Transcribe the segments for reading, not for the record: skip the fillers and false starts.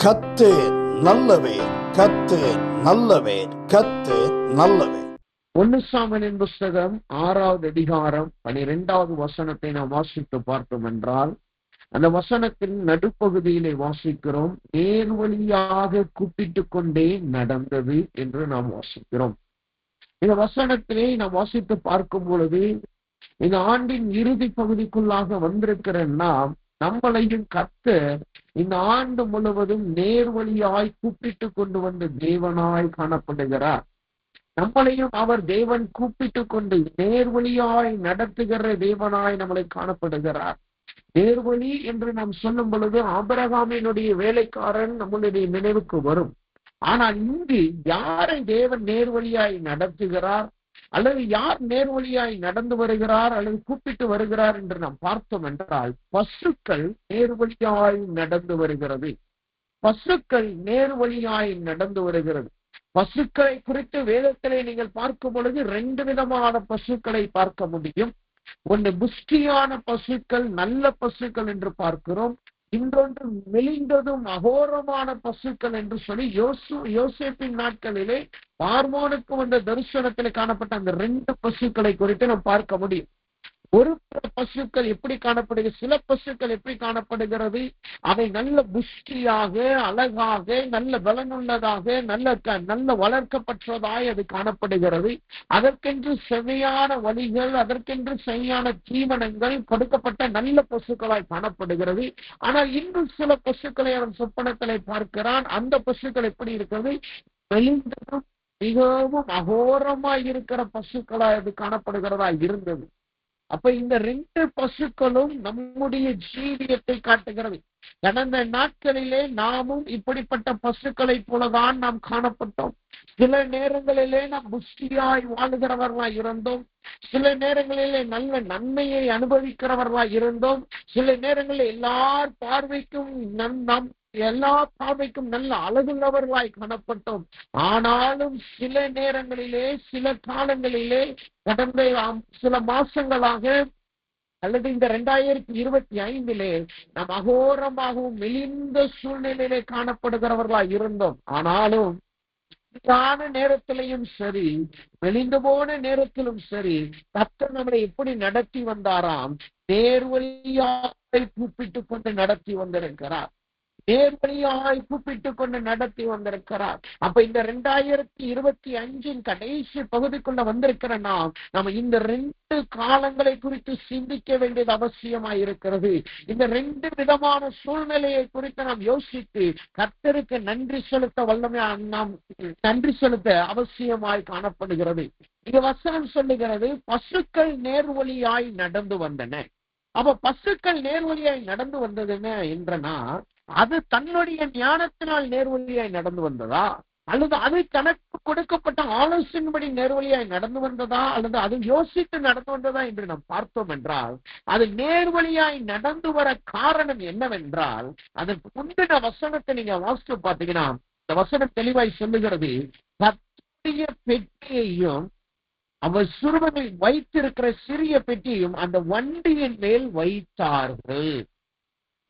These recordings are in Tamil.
கர்த்தர் நல்லவர், கர்த்தர் நல்லவர், கர்த்தர் நல்லவர். 1 சாமுவேலின் புஸ்தகம் 6வது அதிகாரம் 12வது வசனத்தை நாம் வாசித்து பார்த்தோம் என்றால், அந்த வசனத்தின் நடுப்பகுதியிலே வாசிக்கிறோம், நேர்வழியாக கூப்பிட்டு கொண்டே நடந்தது என்று நாம் வாசிக்கிறோம். இந்த வசனத்திலே நாம் வாசித்து பார்க்கும் பொழுது, இந்த ஆண்டின் இறுதி பகுதிக்குள்ளாக வந்திருக்கிற நாம், நம்மளையும் கர்த்தர் இந்த ஆண்டு முழுவதும் நேர்வழியாய் கூப்பிட்டு கொண்டு வந்த தேவனாய் காணப்படுகிறார். நம்மளையும் அவர் தேவன் கூப்பிட்டு கொண்டு நேர்வழியாய் நடத்துகிற தேவனாய் நம்மளை காணப்படுகிறார். நேர்வழி என்று நாம் சொல்லும் பொழுது ஆபிரகாமினுடைய வேலைக்காரன் நம்மளுடைய நினைவுக்கு வரும். ஆனால் இங்கு யாரை தேவன் நேர்வழியாய் நடத்துகிறார், அல்லது யார் நேர்வழியாய் நடந்து வருகிறார் அல்லது கூப்பிட்டு வருகிறார் என்று நாம் பார்த்தோம் என்றால், பசுக்கள் நேர்வழியாய் நடந்து வருகிறது. பசுக்கள் நேர்வழியாய் நடந்து வருகிறது. பசுக்களை குறித்து வேதத்திலே நீங்கள் பார்க்கும் பொழுது 2 விதமான பசுக்களை பார்க்க முடியும். ஒன்று புஷ்டியான பசுக்கள், நல்ல பசுக்கள் என்று பார்க்கிறோம். இன்னொன்று மெலிந்ததும் அகோரமான பசுக்கள் என்று சொல்லி யோசேப்பின் நாட்களிலே பார்வோனுக்கு வந்த தரிசனத்தில் காணப்பட்ட அந்த 2 பசுக்களை குறித்து நாம் பார்க்க முடியும். ஒரு பசுக்கள் எப்படி காணப்படுகிறது, சில பசுக்கள் எப்படி காணப்படுகிறது, அவை நல்ல புஷ்டியாக, அழகாக, நல்ல பலனுள்ளதாக, நல்ல வளர்க்கப்பட்டதாய் அது காணப்படுகிறது. அதற்கென்று செவையான வழிகள், அதற்கென்று சரியான தீவனங்கள் கொடுக்கப்பட்ட நல்ல பசுக்களாய் காணப்படுகிறது. ஆனால் இன்னும் சில பசுக்களை அவன் சொப்பனத்திலே பார்க்கிறான். அந்த பசுக்கள் எப்படி இருக்கிறது, மெலிந்ததும் மிகவும் அகோரமாய் இருக்கிற பசுக்களாய் அது காணப்படுகிறதா இருந்தது. அப்ப இந்த 2 பசுக்களும் நம்முடைய ஜீவியத்தை காட்டுகிறது. கடந்த நாட்களிலே நாமும் இப்படிப்பட்ட பசுக்களை போலதான் நாம் காணப்பட்டோம். சில நேரங்களிலே நாம் புஷ்டியாய் வாழுகிறவர்களாய் இருந்தோம். சில நேரங்களிலே நல்ல நன்மையை அனுபவிக்கிறவர்களாய் இருந்தோம். சில நேரங்களில் எல்லார் பார்வைக்கும் நல்ல அழகுள்ளவர்களாய் காணப்பட்டோம். ஆனாலும் சில நேரங்களிலே, சில காலங்களிலே, கடந்த சில மாசங்களாக அல்லது இந்த 2025 நாம் அகோரமாகவும் மெலிந்த சூழ்நிலையிலே காணப்படுகிறவர்களாய் இருந்தோம். ஆனாலும் நேரத்திலையும் சரி, மெலிந்து போன நேரத்திலும் சரி, கர்த்தர் நம்மளை எப்படி நடத்தி வந்தாராம், நேர்வழியாய் கூப்பிட்டு கொண்டு நடத்தி வந்திருக்கிறார். நேர்வழியாய் கூப்பிட்டு கொண்டு நடத்தி வந்திருக்கிறார். அப்ப இந்த 2025 கடைசி பகுதிக்குள்ள வந்திருக்கிற நம்ம இந்த 2 காலங்களை குறித்து சிந்திக்க வேண்டியது அவசியமாய் இருக்கிறது. இந்த 2 விதமான சூழ்நிலையை குறித்து நாம் யோசித்து கர்த்தருக்கு நன்றி செலுத்த அவசியமாய் காணப்படுகிறது. இந்த வசனம் சொல்லுகிறது, பசுக்கள் நேர்வழியாய் நடந்து வந்தன. அப்ப பசுக்கள் நேர்வழியாய் நடந்து வந்ததுன்னு என்றனா, அது தன்னுடைய ஞானத்தினால் நேர்வழியாய் நடந்து வந்ததா, அல்லது அது தனக்கு கொடுக்கப்பட்ட ஆலோசனைப்படி நேர்வழியாய் நடந்து வந்ததா, அல்லது அது யோசித்து நடந்து வந்ததா என்று நாம் பார்த்தோம் என்றால், அது நேர்வழியாய் நடந்து வர காரணம் என்னவென்றால், அதற்கு முந்தின வசனத்தை நீங்க வாசித்து பார்த்தீங்கன்னா, இந்த வசனம் தெளிவாய் சொல்லுகிறது, கர்த்தருடைய பெட்டியையும் அவர் சிறுவனில் வைத்திருக்கிற சிறிய பெட்டியையும் அந்த வண்டியின் மேல் வைத்தார்கள்.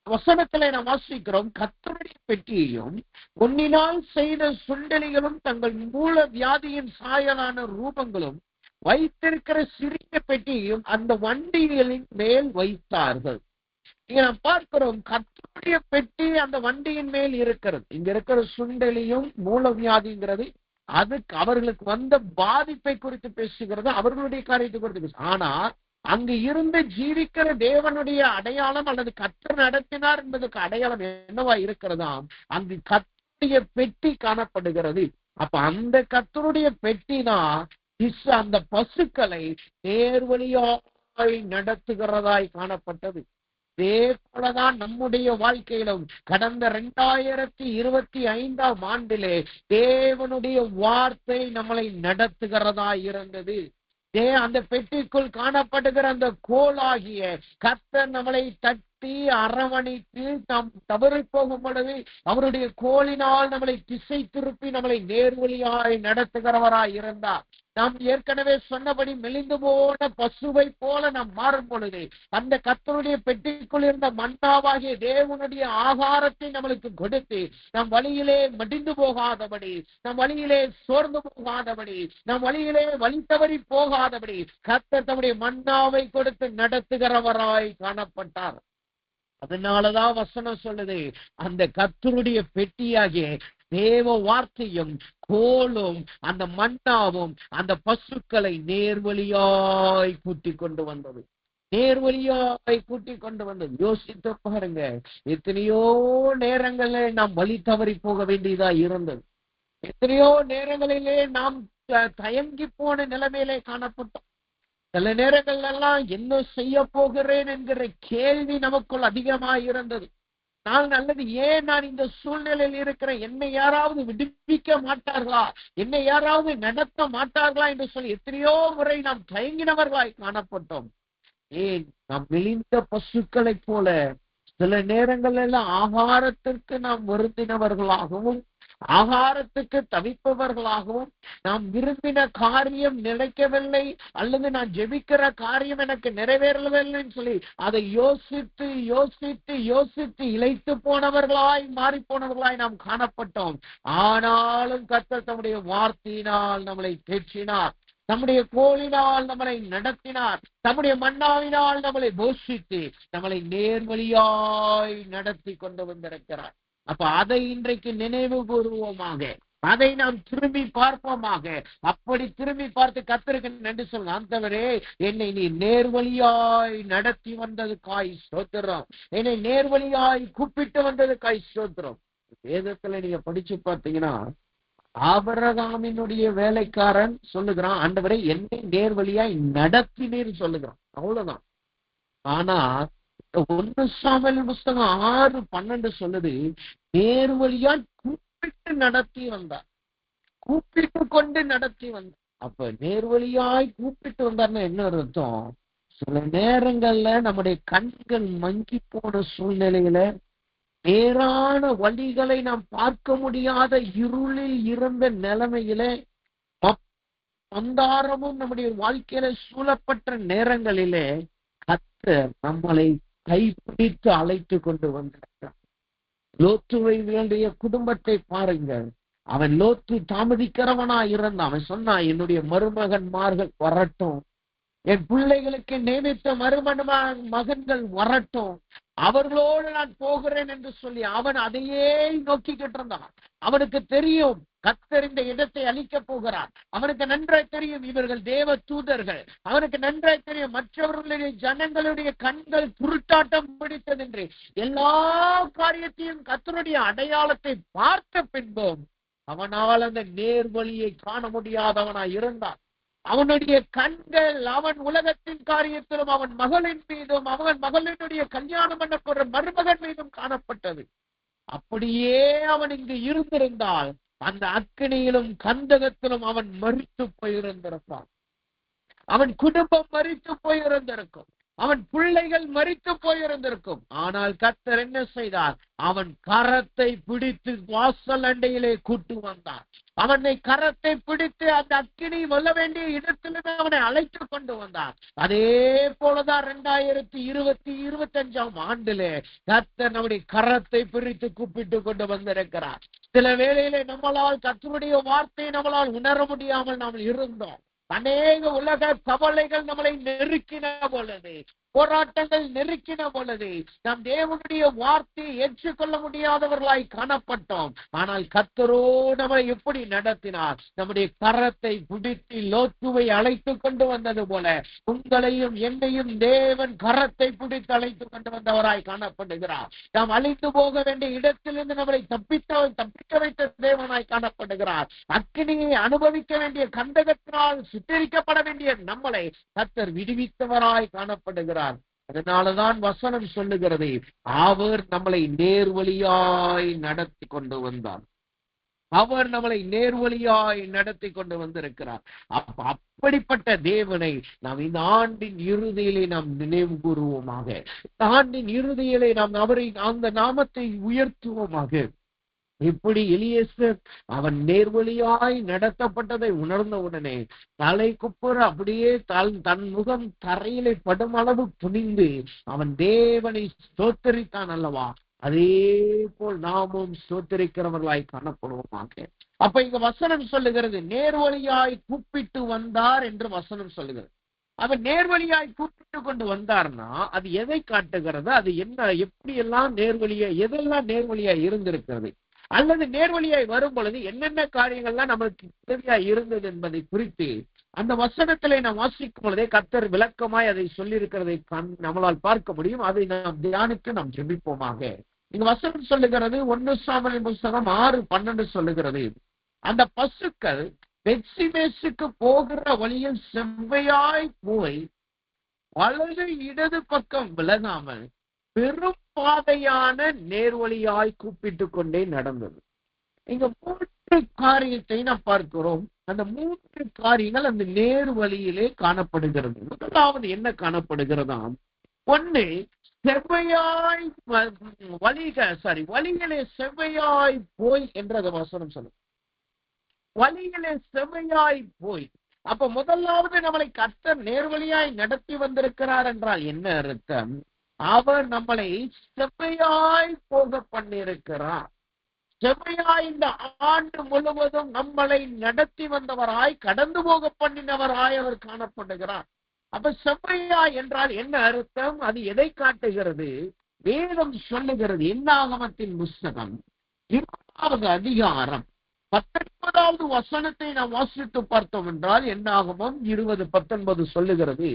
வசனத்திலே நாம் வாசிக்கிறோம், கர்த்தருடைய பெட்டியையும் பொன்னினால் செய்த சுண்டலிகளும் தங்கள் மூல வியாதியின் சாயலான ரூபங்களும் வைத்திருக்கிற சிறிய பெட்டியையும் அந்த வண்டிகளின் மேல் வைத்தார்கள். இங்க நாம் பார்க்கிறோம், கர்த்தருடைய பெட்டி அந்த வண்டியின் மேல் இருக்கிறது. இங்க இருக்கிற சுண்டலியும் மூல வியாதிங்கிறது அதுக்கு அவர்களுக்கு வந்த பாதிப்பை குறித்து பேசுகிறது, அவர்களுடைய காரியத்தை குறித்து பேசு. ஆனா அங்கு இருந்து ஜீவிக்கிற தேவனுடைய அடையாளம் அல்லது கர்த்தர் நடத்தினார் என்பதற்கு அடையாளம் என்னவா இருக்கிறதாம், அங்கு கர்த்தருடைய பெட்டி காணப்படுகிறது. அப்ப அந்த கர்த்தருடைய பெட்டி தான் அந்த பசுக்களை நேர்வழியாய் நடத்துகிறதாய் காணப்பட்டது. இதே போலதான் நம்முடைய வாழ்க்கையிலும் கடந்த 2025 ஆண்டிலே தேவனுடைய வார்த்தை நம்மளை நடத்துகிறதா இருந்தது. அந்த பெட்டிக்குள் காணப்படுகிற அந்த கோலாகிய கர்த்தர் நம்மளை தட்டி அரவணைத்து நாம் தவறி போகும் பொழுது அவருடைய கோலினால் நம்மளை திசை திருப்பி நம்மளை நேர்வழியாய் நடத்துகிறவராய் இருந்தார். நாம் ஏற்கனவே சொன்னபடி மெலிந்து போன பசுவை போல நாம் மாறும் பொழுது அந்த கர்த்தருடைய பெட்டிக்குள் இருந்த மன்னாவாகிய தேவனுடைய ஆகாரத்தை நம்மளுக்கு கொடுத்து நம் வழியிலே மடிந்து போகாதபடி, நம் வழியிலே சோர்ந்து போகாதபடி, நம் வழியிலே வழி தவறி போகாதபடி கர்த்தர் தம்முடைய மன்னாவை கொடுத்து நடத்துகிறவராய் காணப்பட்டார். அதனாலதான் வசனம் சொல்லுது, அந்த கர்த்தருடைய பெட்டியாகிய தேவ வார்த்தையும் கோலும் அந்த மன்னாவும் அந்த பசுக்களை நேர்வழியாய் கூட்டி கொண்டு வந்தது. நேர்வழியாய் கூட்டி கொண்டு வந்தது. யோசித்து பாருங்க, எத்தனையோ நேரங்களிலே நாம் வழி தவறி போக வேண்டியதா இருந்தது. எத்தனையோ நேரங்களிலே நாம் தயங்கி போன நிலைமையிலே காணப்பட்டோம். சில நேரங்கள் எல்லாம் என்ன செய்ய போகிறேன் என்கிற கேள்வி நமக்குள் அதிகமாக இருந்தது. நான் நல்லது, ஏன் நான் இந்த சூழ்நிலையில் இருக்கிறேன், என்னை யாராவது விடுவிக்க மாட்டார்களா, என்னை யாராவது நடத்த மாட்டார்களா என்று சொல்லி எத்தனையோ முறை நாம் தயங்கினவர்களாய் காணப்பட்டோம். ஏன் நாம் மெலிந்த பசுக்களை போல சில நேரங்கள் எல்லாம் ஆகாரத்திற்கு நாம் வருந்தினவர்களாகவும் ஆகாரத்துக்கு தவிப்பவர்களாகவும், நாம் விரும்பின காரியம் நிலைக்கவில்லை அல்லது நான் ஜெபிக்கிற காரியம் எனக்கு நிறைவேறவில்லைன்னு சொல்லி அதை யோசித்து யோசித்து யோசித்து இளைத்து போனவர்களாய் மாறி போனவர்களாய் நாம் காணப்பட்டோம். ஆனாலும் கர்த்தர் தம்முடைய வார்த்தையினால் நம்மளை தேற்றினார், நம்முடைய கோலினால் நம்மளை நடத்தினார், நம்முடைய மன்னாவினால் நம்மளை போஷித்து நம்மளை நேர்வழியாய் நடத்தி கொண்டு வந்திருக்கிறார். அப்ப அதை இன்றைக்கு நினைவு கூறுவோமாக, அதை நாம் திரும்பி பார்ப்போமாக. அப்படி திரும்பி பார்த்து கர்த்தருக்கு நன்றி சொல்ல, ஆண்டவரே என்னை நீ நேர்வழியாய் நடத்தி வந்ததுக்காய் ஸ்தோத்திரம், என்னை நேர்வழியாய் கூப்பிட்டு வந்ததுக்காய் ஸ்தோத்திரம். வேதத்துல நீங்க படிச்சு பார்த்தீங்கன்னா ஆபிரகாமினுடைய வேலைக்காரன் சொல்லுகிறான், ஆண்டவரே என்னை நேர்வழியாய் நடத்தினீர் சொல்லுகிறான், அவ்வளவுதான். ஆனா 1 சாமுவேல் புஸ்தகம் 6:12 சொல்லுது, நேர்வழியாய் கூப்பிட்டு நடத்தி வந்தார், கூப்பிட்டு கொண்டு நடத்தி வந்தார். அப்ப நேர்வழியாய் கூப்பிட்டு வந்தார்னா என்ன அர்த்தம்? சில நேரங்கள்ல நம்முடைய கண்கள் மங்கி போன சூழ்நிலையில நேரான வழிகளை நாம் பார்க்க முடியாத இருளில் இருந்த நிலைமையில அந்தாரமும் நம்முடைய வாழ்க்கையில சூழப்பட்ட நேரங்களிலே கர்த்தர் நம்மளை கைப்பிடித்து அழைத்து கொண்டு வந்திருக்கிறார். லோத்துவை வேண்டிய குடும்பத்தை பாருங்கள். அவன் லோத்து தாமதிக்கிறவனா இருந்தான். அவன் சொன்னான், என்னுடைய மருமகன்மார்கள் வரட்டும், என் பிள்ளைகளுக்கு நியமித்த மகன்கள் வரட்டும், அவர்களோடு நான் போகிறேன் என்று சொல்லி அவன் அதையே நோக்கிக்கிட்டு இருந்தான். அவனுக்கு தெரியும் கர்த்தர் இந்த இடத்தை அழிக்க போகிறார். அவனுக்கு நன்றாய் தெரியும் இவர்கள் தேவ தூதர்கள். அவனுக்கு நன்றாய் தெரியும் மற்றவர்களுடைய ஜனங்களுடைய கண்கள் குருட்டாட்டம் பிடித்தது என்று. எல்லா காரியத்தையும் கர்த்தருடைய அடையாளத்தை பார்த்த பின்பும் அவனால் அந்த நேர்வழியை காண முடியாதவனாய் இருந்தான். அவனுடைய கண்கள் அவன் உலகத்தின் காரியத்திலும் அவன் மகளின் மீதும் அவன் மகளினுடைய கல்யாணம் பண்ண போற மருமகன் மீதும் காணப்பட்டது. அப்படியே அவன் இங்கு இருந்திருந்தால் அந்த அக்கினியிலும் கந்தகத்திலும் அவன் மரித்து போயிருந்திருப்பான். அவன் குடும்பம் மரித்து போயிருந்திருக்கும், அவன் பிள்ளைகள் மரித்து போயிருந்திருக்கும். ஆனால் கர்த்தர் என்ன செய்தார்? அவன் கரத்தை பிடித்து வாசல் அண்டையிலே கூட்டு வந்தார். அவனை கரத்தை பிடித்து அந்த அக்கினி வெல்ல வேண்டிய இடத்திலிருந்து அவனை அழைத்து கொண்டு வந்தார். அதே போலதான் 2025 ஆண்டிலே கர்த்தர் நம்முடைய கரத்தை பிரித்து கூப்பிட்டு கொண்டு வந்திருக்கிறார். சில வேளையிலே நம்மளால் கர்த்தருடைய வார்த்தையை நம்மளால் உணர முடியாமல் நாம் இருந்தோம். அநேக உலக கவலைகள் நம்மளை நெருக்கின பொழுது, போராட்டங்கள் நெருக்கின பொழுது நாம் தேவனுடைய வார்த்தையை ஏற்றுக்கொள்ள முடியாதவர்களாய் காணப்பட்டோம். ஆனால் கர்த்தரோ நம்மை எப்படி நடத்தினார்? நம்முடைய கரத்தை பிடித்து லோத்துவை அழைத்து கொண்டு வந்தது போல உங்களையும் என்னையும் தேவன் கரத்தை பிடித்து அழைத்து கொண்டு வந்தவராய் காணப்படுகிறார். நாம் அழிந்து போக வேண்டிய இடத்திலிருந்து நம்மளை தப்பிக்க வைத்த தேவனாய் காணப்படுகிறார். அக்கினியை அனுபவிக்க வேண்டிய கந்தகத்தினால் சுட்டரிக்கப்பட வேண்டிய நம்மளை கர்த்தர் விடுவித்தவராய் காணப்படுகிறார். அதனாலதான் வசனம் சொல்லுகிறது, அவர் நம்மளை நேர்வழியாய் நடத்தி கொண்டு வந்தார். அவர் நம்மளை நேர்வழியாய் நடத்தி கொண்டு வந்திருக்கிறார். அப்படிப்பட்ட தேவனை நாம் இந்த ஆண்டின் இறுதியிலே நாம் நினைவு கூறுவோமாக. இந்த ஆண்டின் இறுதியிலே நாம் அவரை அந்த நாமத்தை உயர்த்துவோமாக. இப்படி எலியேசர் அவன் நேர்வழியாய் நடத்தப்பட்டதை உணர்ந்த உடனே தலை குப்புற அப்படியே தன் முகம் தரையிலே படும் அளவு துணிந்து அவன் தேவனை ஸ்தோத்தரித்தான் அல்லவா. அதே போல் நாமும் ஸ்தோத்தரிக்கிறவர்களாய் காணப்படுவோமாக. அப்ப இங்க வசனம் சொல்லுகிறது நேர்வழியாய் கூப்பிட்டு வந்தார் என்று வசனம் சொல்லுகிறது. அவன் நேர்வழியாய் கூப்பிட்டு கொண்டு வந்தார்னா அது எதை காட்டுகிறது? அது என்ன, எப்படி எல்லாம் எதெல்லாம் நேர்வழியாய் இருந்திருக்கிறது, அல்லது நேர்வழியாய் வரும் பொழுது என்னென்ன காரியங்கள்லாம் நம்மளுக்கு உதவியாய் இருந்தது என்பதை குறித்து அந்த வசனத்திலே நாம் வாசிக்கும் பொழுதே கர்த்தர் விளக்கமாய் அதை சொல்லியிருக்கிறதை நம்மளால் பார்க்க முடியும். அதை நாம் தியானித்து நாம் ஜெபிப்போமாக. இங்க வசனம் சொல்லுகிறது 1 சாமுவேல் புத்தகம் 6:12 சொல்லுகிறது, அந்த பசுக்கள் பெத்சிமேசுக்கு போகிற வழியில் செவ்வையாய் போய் வலது இடது பக்கம் விலகாமல் பெரும் பாதையான நேர்வழியாய் கூப்பிட்டு கொண்டே நடந்தது. இங்க 3 காரியத்தை நாம் பார்க்கிறோம். அந்த 3 காரியங்கள் அந்த நேர் வழியிலே காணப்படுகிறது. முதலாவது என்ன காணப்படுகிறதாம்? 1, செவ்வையாய் வழியிலே செவ்வையாய் போய் என்ற வசனம் சொல்லும். வழியிலே செவ்வையாய் போய், அப்ப முதலாவது நம்மளை கர்த்தர் நேர்வழியாய் நடத்தி வந்திருக்கிறார் என்றால் என்ன அர்த்தம்? அவர் நம்மளை செவ்வையாய் போக பண்ணியிருக்கிறார். செவ்வையாய் இந்த ஆண்டு முழுவதும் நம்மளை நடத்தி வந்தவராய், கடந்து போக பண்ணினவராய் அவர் காணப்படுகிறார். அப்ப செவ்வையாய் என்றால் என்ன அர்த்தம்? அது எதை காட்டுகிறது? வேதம் சொல்லுகிறது. என்னாகமத்தின் புஸ்தகம் 20வது அதிகாரம் 19வது வசனத்தை நாம் வாசித்து பார்த்தோம் என்றால் என்னாகமம் 20:19 சொல்லுகிறது,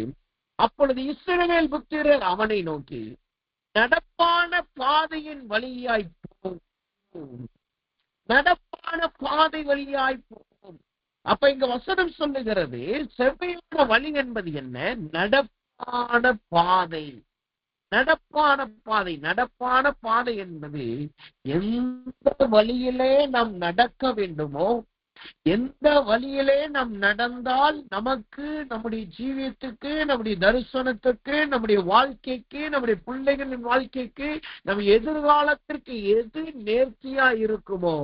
அப்பொழுது இஸ்ரவேல் புத்திரர் அவனை நோக்கி நடப்பான பாதையின் வழியாய் போகும், நடப்பான பாதை வழியாய் போகும். அப்ப இங்க வசனம் சொல்லுகிறது செவ்வையான வழி என்பது என்ன? நடப்பான பாதை. நடப்பான பாதை. நடப்பான பாதை என்பது எந்த வழியிலே நாம் நடக்க வேண்டுமோ, எந்த வழியிலே நாம் நடந்தால் நமக்கு, நம்முடைய ஜீவியத்துக்கு, நம்முடைய தரிசனத்துக்கு, நம்முடைய வாழ்க்கைக்கு, நம்முடைய பிள்ளைகளின் வாழ்க்கைக்கு, நம்ம எதிர்காலத்திற்கு எது நேர்த்தியா இருக்குமோ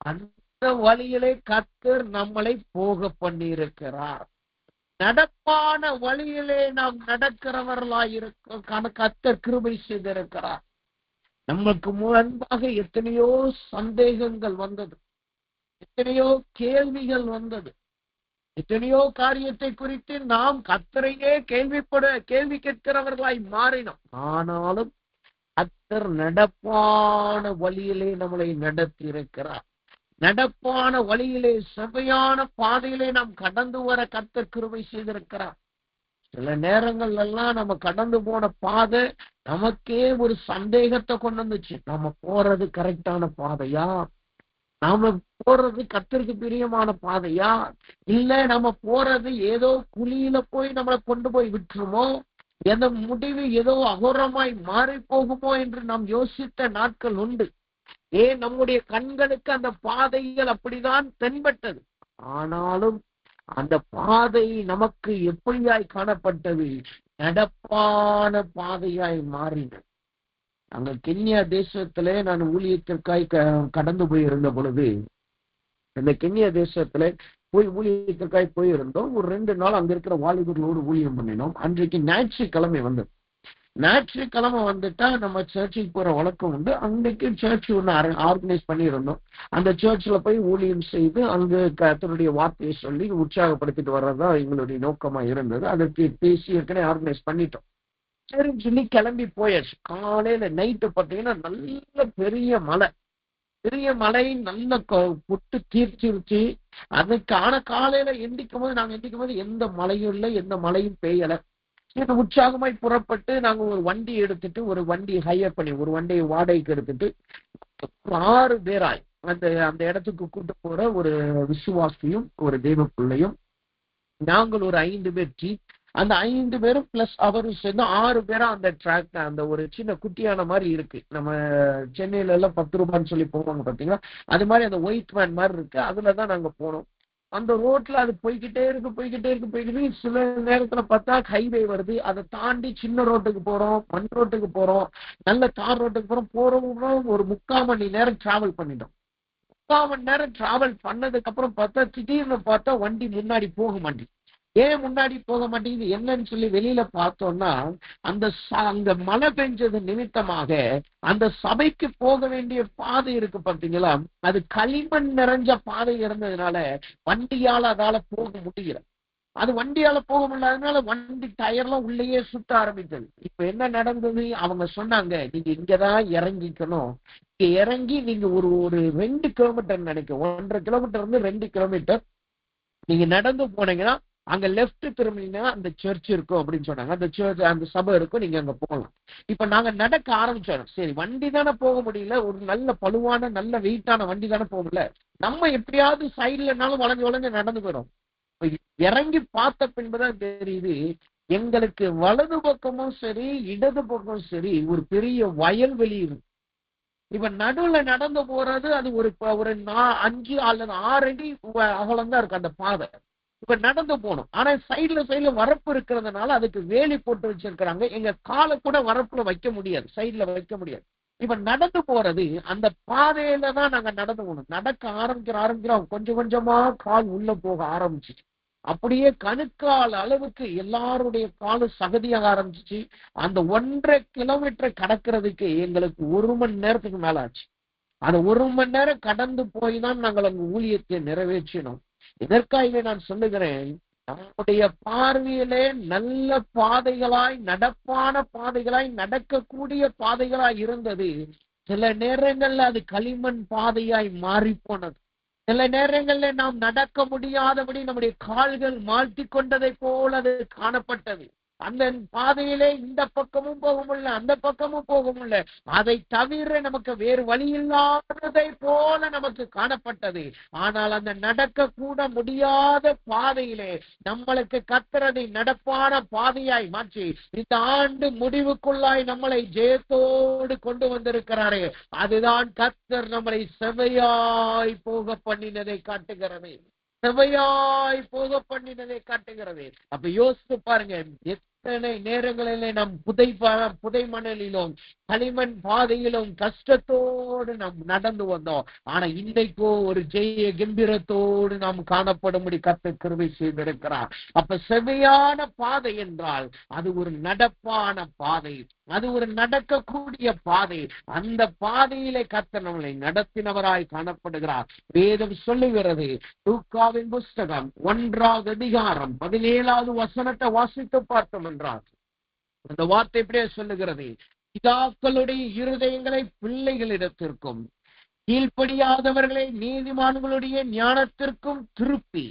அந்த வழியிலே கர்த்தர் நம்மளை போக பண்ணியிருக்கிறார். நடப்பான வழியிலே நாம் நடக்கிறவர்களாய் இருக்க கர்த்தர் கிருபை செய்திருக்கிறார். நமக்கு முன்பாக எத்தனையோ சந்தேகங்கள் வந்தது, எத்தனையோ கேள்விகள் வந்தது, எத்தனையோ காரியத்தை குறித்து நாம் கர்த்தரையே கேள்வி கேட்கிறவர்களாய் மாறினோம். ஆனாலும் கர்த்தர் நடப்பான வழியிலே நம்மளை நடத்தி இருக்கிறார். நடப்பான வழியிலே, செவ்வையான பாதையிலே நாம் கடந்து வர கர்த்தர் கிருபை செய்திருக்கிறார். சில நேரங்கள் எல்லாம் நம்ம கடந்து போன பாதை நமக்கே ஒரு சந்தேகத்தை கொண்டு வந்துச்சு. நம்ம போறது கரெக்டான பாதையா? நாம போறது கர்த்தருக்கு பிரியமான பாதையா? இல்ல நம்ம போறது ஏதோ குழியில போய் நம்மளை கொண்டு போய் விட்டுருமோ, எந்த முடிவு ஏதோ அகோரமாய் மாறி போகுமோ என்று நாம் யோசித்த நாட்கள் உண்டு. ஏன் நம்முடைய கண்களுக்கு அந்த பாதைகள் அப்படிதான் தென்பட்டது. ஆனாலும் அந்த பாதை நமக்கு எப்படியாய் காணப்பட்டது? நடப்பான பாதையாய் மாறினது. அங்க கென்யா தேசத்திலே நான் ஊழியத்திற்காய் கடந்து போயிருந்த பொழுது, அந்த கென்யா தேசத்துல போய் ஊழியத்திற்காய் போயிருந்தோம். ஒரு 2 நாள் அங்க இருக்கிற வாலிபர்களோடு ஊழியம் பண்ணினோம். அன்றைக்கு ஞாயிற்றுக்கிழமை வந்தது. ஞாயிற்றுக்கிழமை வந்துட்டா நம்ம சர்ச்சுக்கு போற வழக்கம் உண்டு. அன்னைக்கு சர்ச் ஒன்று ஆர்கனைஸ் பண்ணியிருந்தோம். அந்த சர்ச்சில் போய் ஊழியம் செய்து அங்கு கர்த்தருடைய வார்த்தையை சொல்லி உற்சாகப்படுத்திட்டு வர்றதா எங்களுடைய நோக்கமா இருந்தது. அதற்கு பேசி ஏற்கனவே ஆர்கனைஸ் பண்ணிட்டோம். சரின்னு சொல்லி கிளம்பி போயாச்சு. காலையில நைட்டு பார்த்தீங்கன்னா நல்ல பெரிய மழை நல்ல புட்டு தீர்ச்சிருச்சு. அதுக்கான காலையில நாங்க எந்திக்கும் போது எந்த மழையும் இல்லை, எந்த மழையும் பெய்யல. உற்சாகமாய் புறப்பட்டு நாங்க ஒரு வண்டி எடுத்துட்டு, ஒரு வண்டி ஹையர் பண்ணி, ஒரு வண்டியை வாடகைக்கு எடுத்துட்டு 6 பேராய் அந்த இடத்துக்கு கூட்டு போற ஒரு விசுவாசியும் ஒரு தெய்வ பிள்ளையும், நாங்கள் ஒரு 5 பேர். அந்த 5 பேரும் பிளஸ் அவரும் சேர்ந்து 6 பேரா அந்த ட்ராக், அந்த ஒரு சின்ன குட்டியான மாதிரி இருக்கு. நம்ம சென்னையில எல்லாம் 10 ரூபான்னு சொல்லி போவாங்க பாத்தீங்களா, அது மாதிரி அந்த ஒயிட் வேன் மாதிரி இருக்கு. அதுலதான் நாங்க போனோம். அந்த ரோட்ல அது போய்கிட்டே இருக்கு. சில நேரத்துல பார்த்தா ஹைவே வருது, அதை தாண்டி சின்ன ரோட்டுக்கு போறோம், மண் ரோட்டுக்கு போறோம், நல்ல தார் ரோட்டுக்கு போறோம். ஒரு 3/4 மணி நேரம் டிராவல் பண்ணிட்டோம். மணி நேரம் டிராவல் பண்ணதுக்கு அப்புறம் பார்த்தா திடீர்னு பார்த்தா வண்டி முன்னாடி போக மாட்டேங்குது. ஏன் முன்னாடி போக மாட்டேங்குது என்னன்னு சொல்லி வெளியில பார்த்தோம்னா, அங்க மழை பெஞ்சது நிமித்தமாக அந்த சபைக்கு போக வேண்டிய பாதை இருக்கு பாத்தீங்களா, அது களிமண் நிறைஞ்ச பாதை இருந்ததுனால வண்டியால அதால போக முடியல. அது வண்டியால போக முடியாதனால வண்டி டயர்லாம் உள்ளேயே சுத்த ஆரம்பித்தது. இப்ப என்ன நடந்தது, அவங்க சொன்னாங்க, நீங்க இங்கதான் இறங்கிக்கணும். இங்க இறங்கி நீங்க ஒரு ஒரு 2 கிலோமீட்டர் நினைக்கிறேன், 1.5 கிலோமீட்டர் இருந்து 2 கிலோமீட்டர் நீங்க நடந்து போனீங்கன்னா அங்க லெப்ட் திரும்பினீங்கன்னா அந்த சர்ச் இருக்கும் அப்படின்னு சொன்னாங்க. அந்த சர்ச் அந்த சபை இருக்கும், நீங்க அங்க போகலாம். இப்ப நாங்க நடக்க ஆரம்பிச்சோம். சரி, வண்டி தானே போக முடியல, ஒரு நல்ல பழுவான நல்ல வெயிட்டான வண்டி தானே போக முடியல, நம்ம எப்படியாவது சைட்லனாலும் வளைஞ்சு வளைஞ்சு நடந்து போயிடும். இறங்கி பார்த்த பின்புதான் தெரியுது, எங்களுக்கு வலது பக்கமும் சரி இடது பக்கமும் சரி ஒரு பெரிய வயல்வெளி இருக்கு. இப்ப நடுவுல நடந்து போறது அது ஒரு 5 அல்லது 6 அடி அகலம் தான் இருக்கு அந்த பாதை. இப்ப நடந்து போகணும். ஆனா சைட்ல வரப்பு இருக்கிறதுனால அதுக்கு வேலி போட்டு வச்சிருக்கிறாங்க. எங்க காலை கூட வரப்புல வைக்க முடியாது, சைட்ல வைக்க முடியாது. இப்ப நடந்து போறது அந்த பாதையில தான் நாங்க நடந்து போகணும். நடக்க ஆரம்பிக்கிறோம், கொஞ்சம் கொஞ்சமா கால் உள்ள போக ஆரம்பிச்சு, அப்படியே கணுக்கால் அளவுக்கு எல்லாருடைய காலும் சகதியாக ஆரம்பிச்சிச்சு. அந்த 1.5 கிலோமீட்டர் கடக்கிறதுக்கு எங்களுக்கு 1 மணி நேரத்துக்கு மேல ஆச்சு. அந்த 1 மணி நேரம் கடந்து போய் தான் நாங்கள் அங்கு ஊழியத்தை நிறைவேற்றினோம். இதற்காக நான் சொல்லுகிறேன், நம்முடைய பார்வையிலே நல்ல பாதைகளாய் நடப்பான பாதைகளாய் நடக்கக்கூடிய பாதைகளாய் இருந்தது. சில நேரங்கள்ல அது களிமண் பாதையாய் மாறி போனது. சில நேரங்கள்ல நாம் நடக்க முடியாதபடி நம்முடைய கால்கள் மாட்டி கொண்டதை போல அது காணப்பட்டது. அந்த பாதையிலே இந்த பக்கமும் போக முடியல, அந்த பக்கமும் போக முடியல. அதை தவிர நமக்கு வேறு வழி இல்லாததை போல நமக்கு காணப்பட்டது. ஆனால் அந்த நடக்க கூட முடியாத பாதையிலே நம்மளுக்கு கர்த்தரை நடப்பான பாதையாய் மாற்றி இந்த ஆண்டு முடிவுக்குள்ளாய் நம்மளை ஜெயத்தோடு கொண்டு வந்திருக்கிறாரே, அதுதான் கர்த்தர் நம்மளை செவையாய் போக பண்ணினதை காட்டுகிறது. செவையாய் போக பண்ணினதை காட்டுகிறது. அப்ப யோசித்து பாருங்க, எத்தனை நேரங்களிலே நாம் புதை மணலிலும் களிமண் பாதையிலும் கஷ்டத்தோடு நாம் நடந்து வந்தோம். ஆனா இன்றைக்கோ ஒரு ஜெய கம்பீரத்தோடு நாம் காணப்படும்படி கர்த்தர் கிருபை செய்திருக்கிறார். அப்ப செவையான பாதை என்றால் அது ஒரு நடப்பான பாதை, அது ஒரு நடக்கக்கூடிய பாதை. அந்த பாதையிலே கர்த்தர் நம்மளை நடத்தினவராய் காணப்படுகிறார். வேதம் சொல்லுகிறது, லூக்காவின் புஸ்தகம் 1ஆம் அதிகாரம் 17ஆவது வசனத்தை வாசித்து பார்த்தோம் என்றால் அந்த வார்த்தை இப்படியே சொல்லுகிறது, பிதாக்களுடைய இருதயங்களை பிள்ளைகளிடத்திற்கும் கீழ்ப்படியாதவர்களை நீதிமான்களுடைய ஞானத்திற்கும் திருப்பி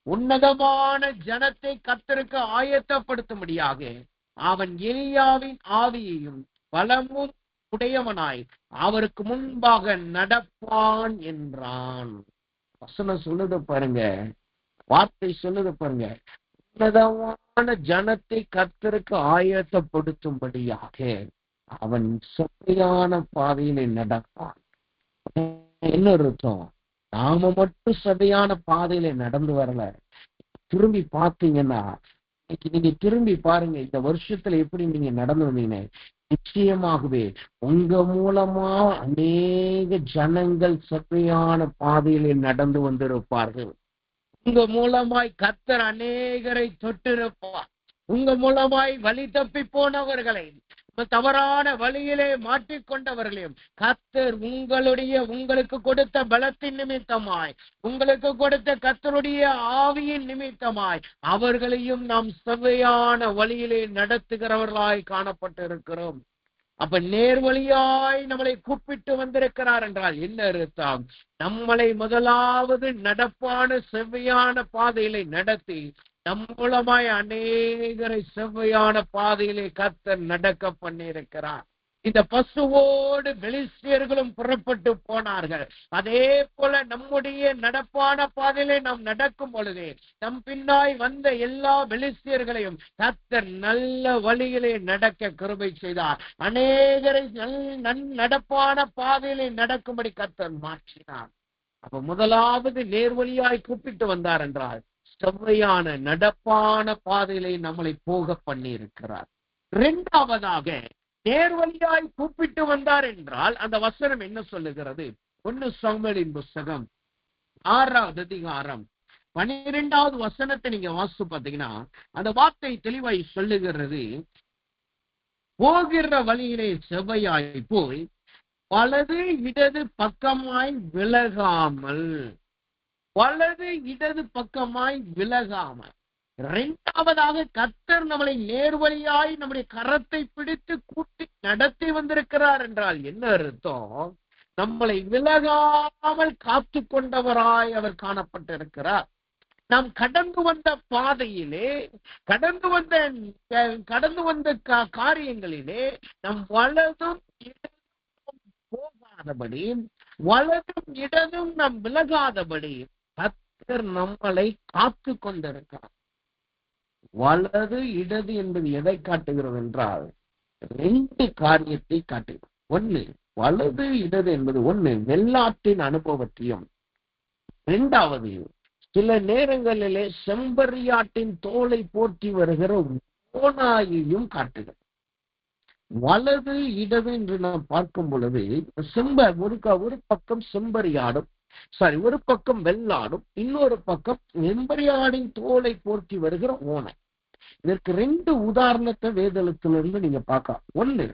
உன்னதமான ஜனத்தை கர்த்தருக்கு ஆயத்தப்படுத்தும்படியாக அவன் எலியாவின் ஆவியையும் பலமும் உடையவனாய் அவருக்கு முன்பாக நடப்பான் என்றான். வசனம் சொல்லுது பாருங்க, வார்த்தை சொல்லுது பாருங்க, உன்னதமான ஜனத்தை கர்த்தருக்கு ஆயத்தப்படுத்தும்படியாக அவன் செவ்வையான பாதையிலே நடப்பான். என்ன அர்த்தம்? நாம மட்டும் செவ்வையான பாதையில நடந்து வரல. திரும்பி பார்த்தீங்கன்னா, நீங்க திரும்பி பாருங்க, இந்த வருஷத்துல எப்படி நீங்க நடந்து வந்தீங்க, நிச்சயமாகவே உங்க மூலமா அநேக ஜனங்கள் செவ்வையான பாதையிலே நடந்து வந்திருப்பார்கள். உங்க மூலமாய் கர்த்தர் அநேகரை தொட்டிருப்பார். உங்க மூலமாய் வழி தப்பி போனவர்களை, தவறான வழியிலே மாற்றிக்கொண்டவர்களையும் கர்த்தர் உங்களுக்கு கொடுத்த பலத்தின் நிமித்தமாய், உங்களுக்கு கொடுத்த கர்த்தருடைய ஆவியின் நிமித்தமாய் அவர்களையும் நாம் செவ்வையான வழியிலே நடத்துகிறவர்களாய் காணப்பட்டிருக்கிறோம். அப்ப நேர்வழியாய் நம்மளை கூப்பிட்டு வந்திருக்கிறார் என்றால் என்ன அர்த்தம்? நம்மளை முதலாவது நடப்பான செவ்வையான பாதையிலே நடத்தி நம் மூலமாய் அநேகரை செவ்வையான பாதையிலே கர்த்தர் நடக்க பண்ணியிருக்கிறார். இந்த பசுவோடு பெலிஸ்தியர்களும் புறப்பட்டு போனார்கள். அதே போல நம்முடைய நடப்பான பாதையிலே நாம் நடக்கும் பொழுதே நம் பின்னாய் வந்த எல்லா பெலிஸ்தியர்களையும் கர்த்தர் நல்ல வழியிலே நடக்க கிருபை செய்தார். அநேகரை நடப்பான பாதையிலே நடக்கும்படி கர்த்தர் மாற்றினார். அப்ப முதலாவது நேர்வழியாய் கூப்பிட்டு வந்தார் என்றால் செவ்வையான நடப்பான பாதையிலே நம்மளை போக பண்ணி இருக்கிறார். இரண்டாவதாக நேர்வழியாய் கூப்பிட்டு வந்தார் என்றால் அந்த வசனம் என்ன சொல்லுகிறது? 1 சாமுவேலின் புஸ்தகம் 6வது அதிகாரம் 12வது வசனத்தை நீங்க வாசித்து பார்த்தீங்கன்னா அந்த வார்த்தை தெளிவாய் சொல்லுகிறது, போகிற வழியிலே செவ்வையாய் போய் வலது இடது பக்கமாய் விலகாமல், வலது இடது பக்கமாய் விலகாமல். இரண்டாவதாக கர்த்தர் நம்மளை நேர்வழியாய் நம்முடைய கரத்தை பிடித்து கூட்டி நடத்தி வந்திருக்கிறார் என்றால் என்ன அர்த்தம்? நம்மளை விலகாமல் காத்து கொண்டவராய் அவர் காணப்பட்டிருக்கிறார். நாம் கடந்து வந்த பாதையிலே, கடந்து வந்த காரியங்களிலே நம் வலதும் இடதும் போகாதபடி, வலதும் இடதும் நாம் விலகாதபடி கர்த்தர் நம்மளை காத்து கொண்டிருக்கிறார். வலது இடது என்பது எதை காட்டுகிறது என்றால் 2 காரியத்தை காட்டுகிறது. 1, வலது இடது என்பது 1 வெள்ளாட்டின் அனுபவத்தையும், 2வது சில நேரங்களிலே செம்பரியாட்டின் தோலை போற்றி வருகிற ஓநாயையும் காட்டுகிறது. வலது இடது என்று நாம் பார்க்கும் பொழுது ஒரு பக்கம் செம்பரியாடும், ஒரு பக்கம் வெள்ளாடும், இன்னொரு பக்கம் செம்பரியாடின் தோலை போற்றி வருகிற ஓனை. இதற்கு 2 உதாரணத்தை வேதத்திலிருந்து நீங்க பார்க்கலாம். 1,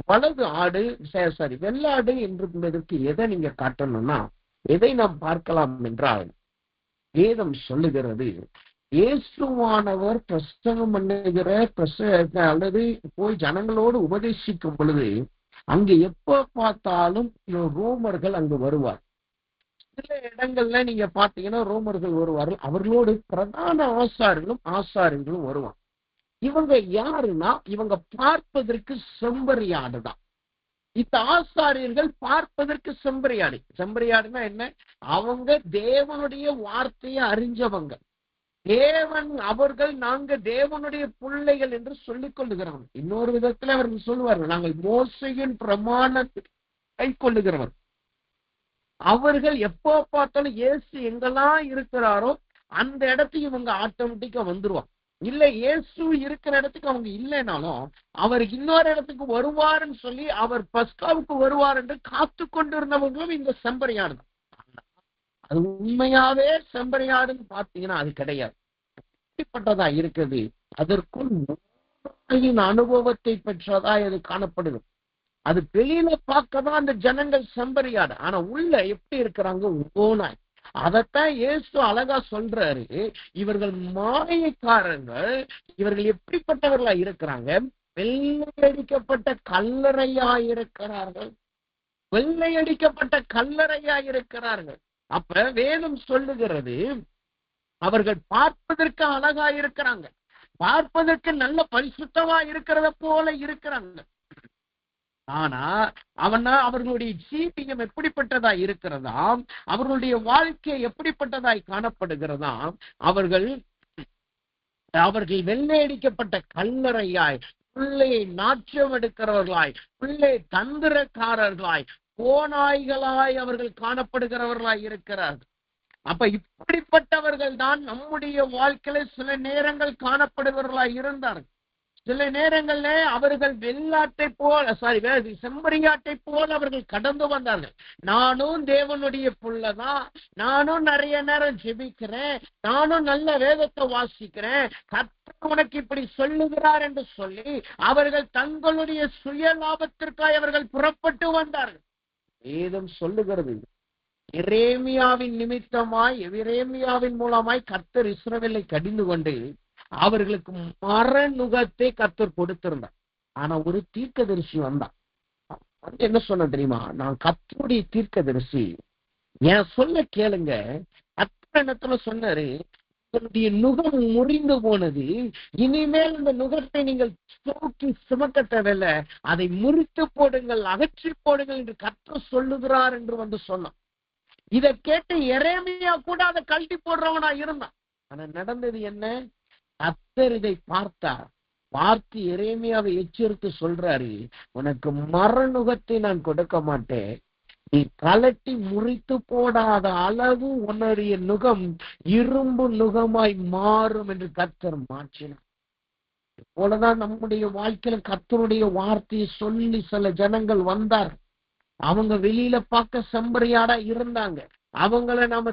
வலது ஆடு வெள்ளாடு என்பதற்கு எதை நீங்க காட்டணும்னா எதை நாம் பார்க்கலாம் என்றால், வேதம் சொல்லுகிறது, இயேசுவானவர் பிரசங்கம் பண்ணுகிற அல்லது போய் ஜனங்களோடு உபதேசிக்கும் பொழுது அங்கு எப்ப பார்த்தாலும் ரோமர்கள் அங்கு வருவார். சில இடங்கள்ல நீங்க பாத்தீங்கன்னா ரோமர்கள் வருவார்கள், அவர்களோடு பிரதான ஆசாரியர்களும் வருவாங்க. இவங்க யாருன்னா இவங்க பார்ப்பதற்கு செம்பரியாடுதான். இந்த ஆசாரியர்கள் பார்ப்பதற்கு செம்பரியாடுனா என்ன? அவங்க தேவனுடைய வார்த்தையை அறிஞ்சவங்க. நாங்க தேவனுடைய பிள்ளைகள் என்று சொல்லிக் கொள்ளுகிறவங்க. இன்னொரு விதத்துல அவர்கள் சொல்லுவார்கள், நாங்கள் மோசையின் பிரமாணத்தை கை கொள்ளுகிறவர். அவர்கள் எப்போ பார்த்தாலும் இயேசு எங்கெல்லாம் இருக்கிறாரோ அந்த இடத்துக்கு இவங்க ஆட்டோமேட்டிக்கா வந்துருவாங்க. இல்ல இயேசு இருக்கிற இடத்துக்கு அவங்க இல்லைனாலும் அவர் இன்னொரு இடத்துக்கு வருவாருன்னு சொல்லி அவர் பஸ்காவுக்கு வருவார் என்று காத்து கொண்டிருந்தவங்களும் இந்த செம்பரியாடு தான். அது உண்மையாவே செம்பரியாடுன்னு பாத்தீங்கன்னா அது கிடையாது. எப்படிப்பட்டதா இருக்குது? அதற்குள் அனுபவத்தை பெற்றதா அது காணப்படுது. அது வெளியில பார்க்கதான் அந்த ஜனங்கள் செம்பரியாடு, ஆனா உள்ள எப்படி இருக்கிறாங்க? ஓனாய். அதத்தான் இயேசு அழகா சொல்றாரு, இவர்கள் மாயக்காரர்கள். இவர்கள் எப்படிப்பட்டவர்களா இருக்கிறாங்க? வெள்ளையடிக்கப்பட்ட கல்லறையாயிருக்கிறார்கள். வெள்ளையடிக்கப்பட்ட அப்ப வேதம் சொல்லுகிறது, அவர்கள் பார்ப்பதற்கு அழகா இருக்கிறாங்க, பார்ப்பதற்கு நல்ல பரிசுத்தமா இருக்கிறத போல இருக்கிறாங்க. ஆனா அவர்களுடைய ஜீவியம் எப்படிப்பட்டதா இருக்கிறதாம், அவர்களுடைய வாழ்க்கை எப்படிப்பட்டதாய் காணப்படுகிறதாம். அவர்கள் வெள்ளையடிக்கப்பட்ட கல்லறையாய், உள்ளே நாற்றம் எடுக்கிறவர்களாய், உள்ளே தந்திரக்காரர்களாய், கோநாய்களாய் அவர்கள் காணப்படுகிறவர்களாய் இருக்கிறார்கள். அப்ப இப்படிப்பட்டவர்கள் தான் நம்முடைய வாழ்க்கையில சில நேரங்கள் காணப்படுகிறவர்களாய் இருந்தார்கள். சில நேரங்கள்ல அவர்கள் வெள்ளாட்டை போல செம்பரியாட்டை போல அவர்கள் கடந்து வந்தார்கள். நானும் தேவனுடைய புள்ளதான், நானும் நிறைய நேரம் ஜெபிக்கிறேன், நானும் நல்ல வேதத்தை வாசிக்கிறேன், கர்த்தர் உனக்கு இப்படி சொல்லுகிறார் என்று சொல்லி அவர்கள் தங்களுடைய சுய லாபத்திற்காக அவர்கள் புறப்பட்டு வந்தார்கள். வேதம் சொல்லுகிறது, எரேமியாவின் மூலமாய் கர்த்தர் இஸ்ரவேலை கடிந்து கொண்டு அவர்களுக்கு மரநுகத்தை கர்த்தர் கொடுத்திருந்தார். ஆனா ஒரு தீர்க்கதரிசி வந்தான். என்ன சொன்ன தெரியுமா? நான் கர்த்தருடைய தீர்க்கதரிசி, என் சொல்ல கேளுங்க. கர்த்தர் சொன்னாரு, உங்களுடைய நுகம் முறிந்து போனது, இனிமேல் இந்த நுகத்தை நீங்கள் தூக்கி சுமக்க தேவையில்லை, அதை முறித்து போடுங்கள், அகற்றி போடுங்கள் என்று கர்த்தர் சொல்லுகிறார் என்று வந்து சொன்னான். இதை கேட்டு எரேமியா கூட அதை கழட்டி போடுறவனா இருந்தான். ஆனா நடந்தது என்ன? கர்த்தர் இதை பார்த்து எரேமியாவை எச்சரித்து சொல்றாரு, உனக்கு மரநுகத்தை நான் கொடுக்க மாட்டேன், நீ கலட்டி முறித்து போடாத அளவு உன்னுடைய நுகம் இரும்பு நுகமாய் மாறும் என்று கர்த்தர் மாற்றினார். போலதான் நம்முடைய வாழ்க்கையில கர்த்தருடைய வார்த்தையை சொல்லி சில ஜனங்கள் வந்தார். அவங்க வெளியில பார்க்க செம்பறியாடா இருந்தாங்க. அவங்கள நாம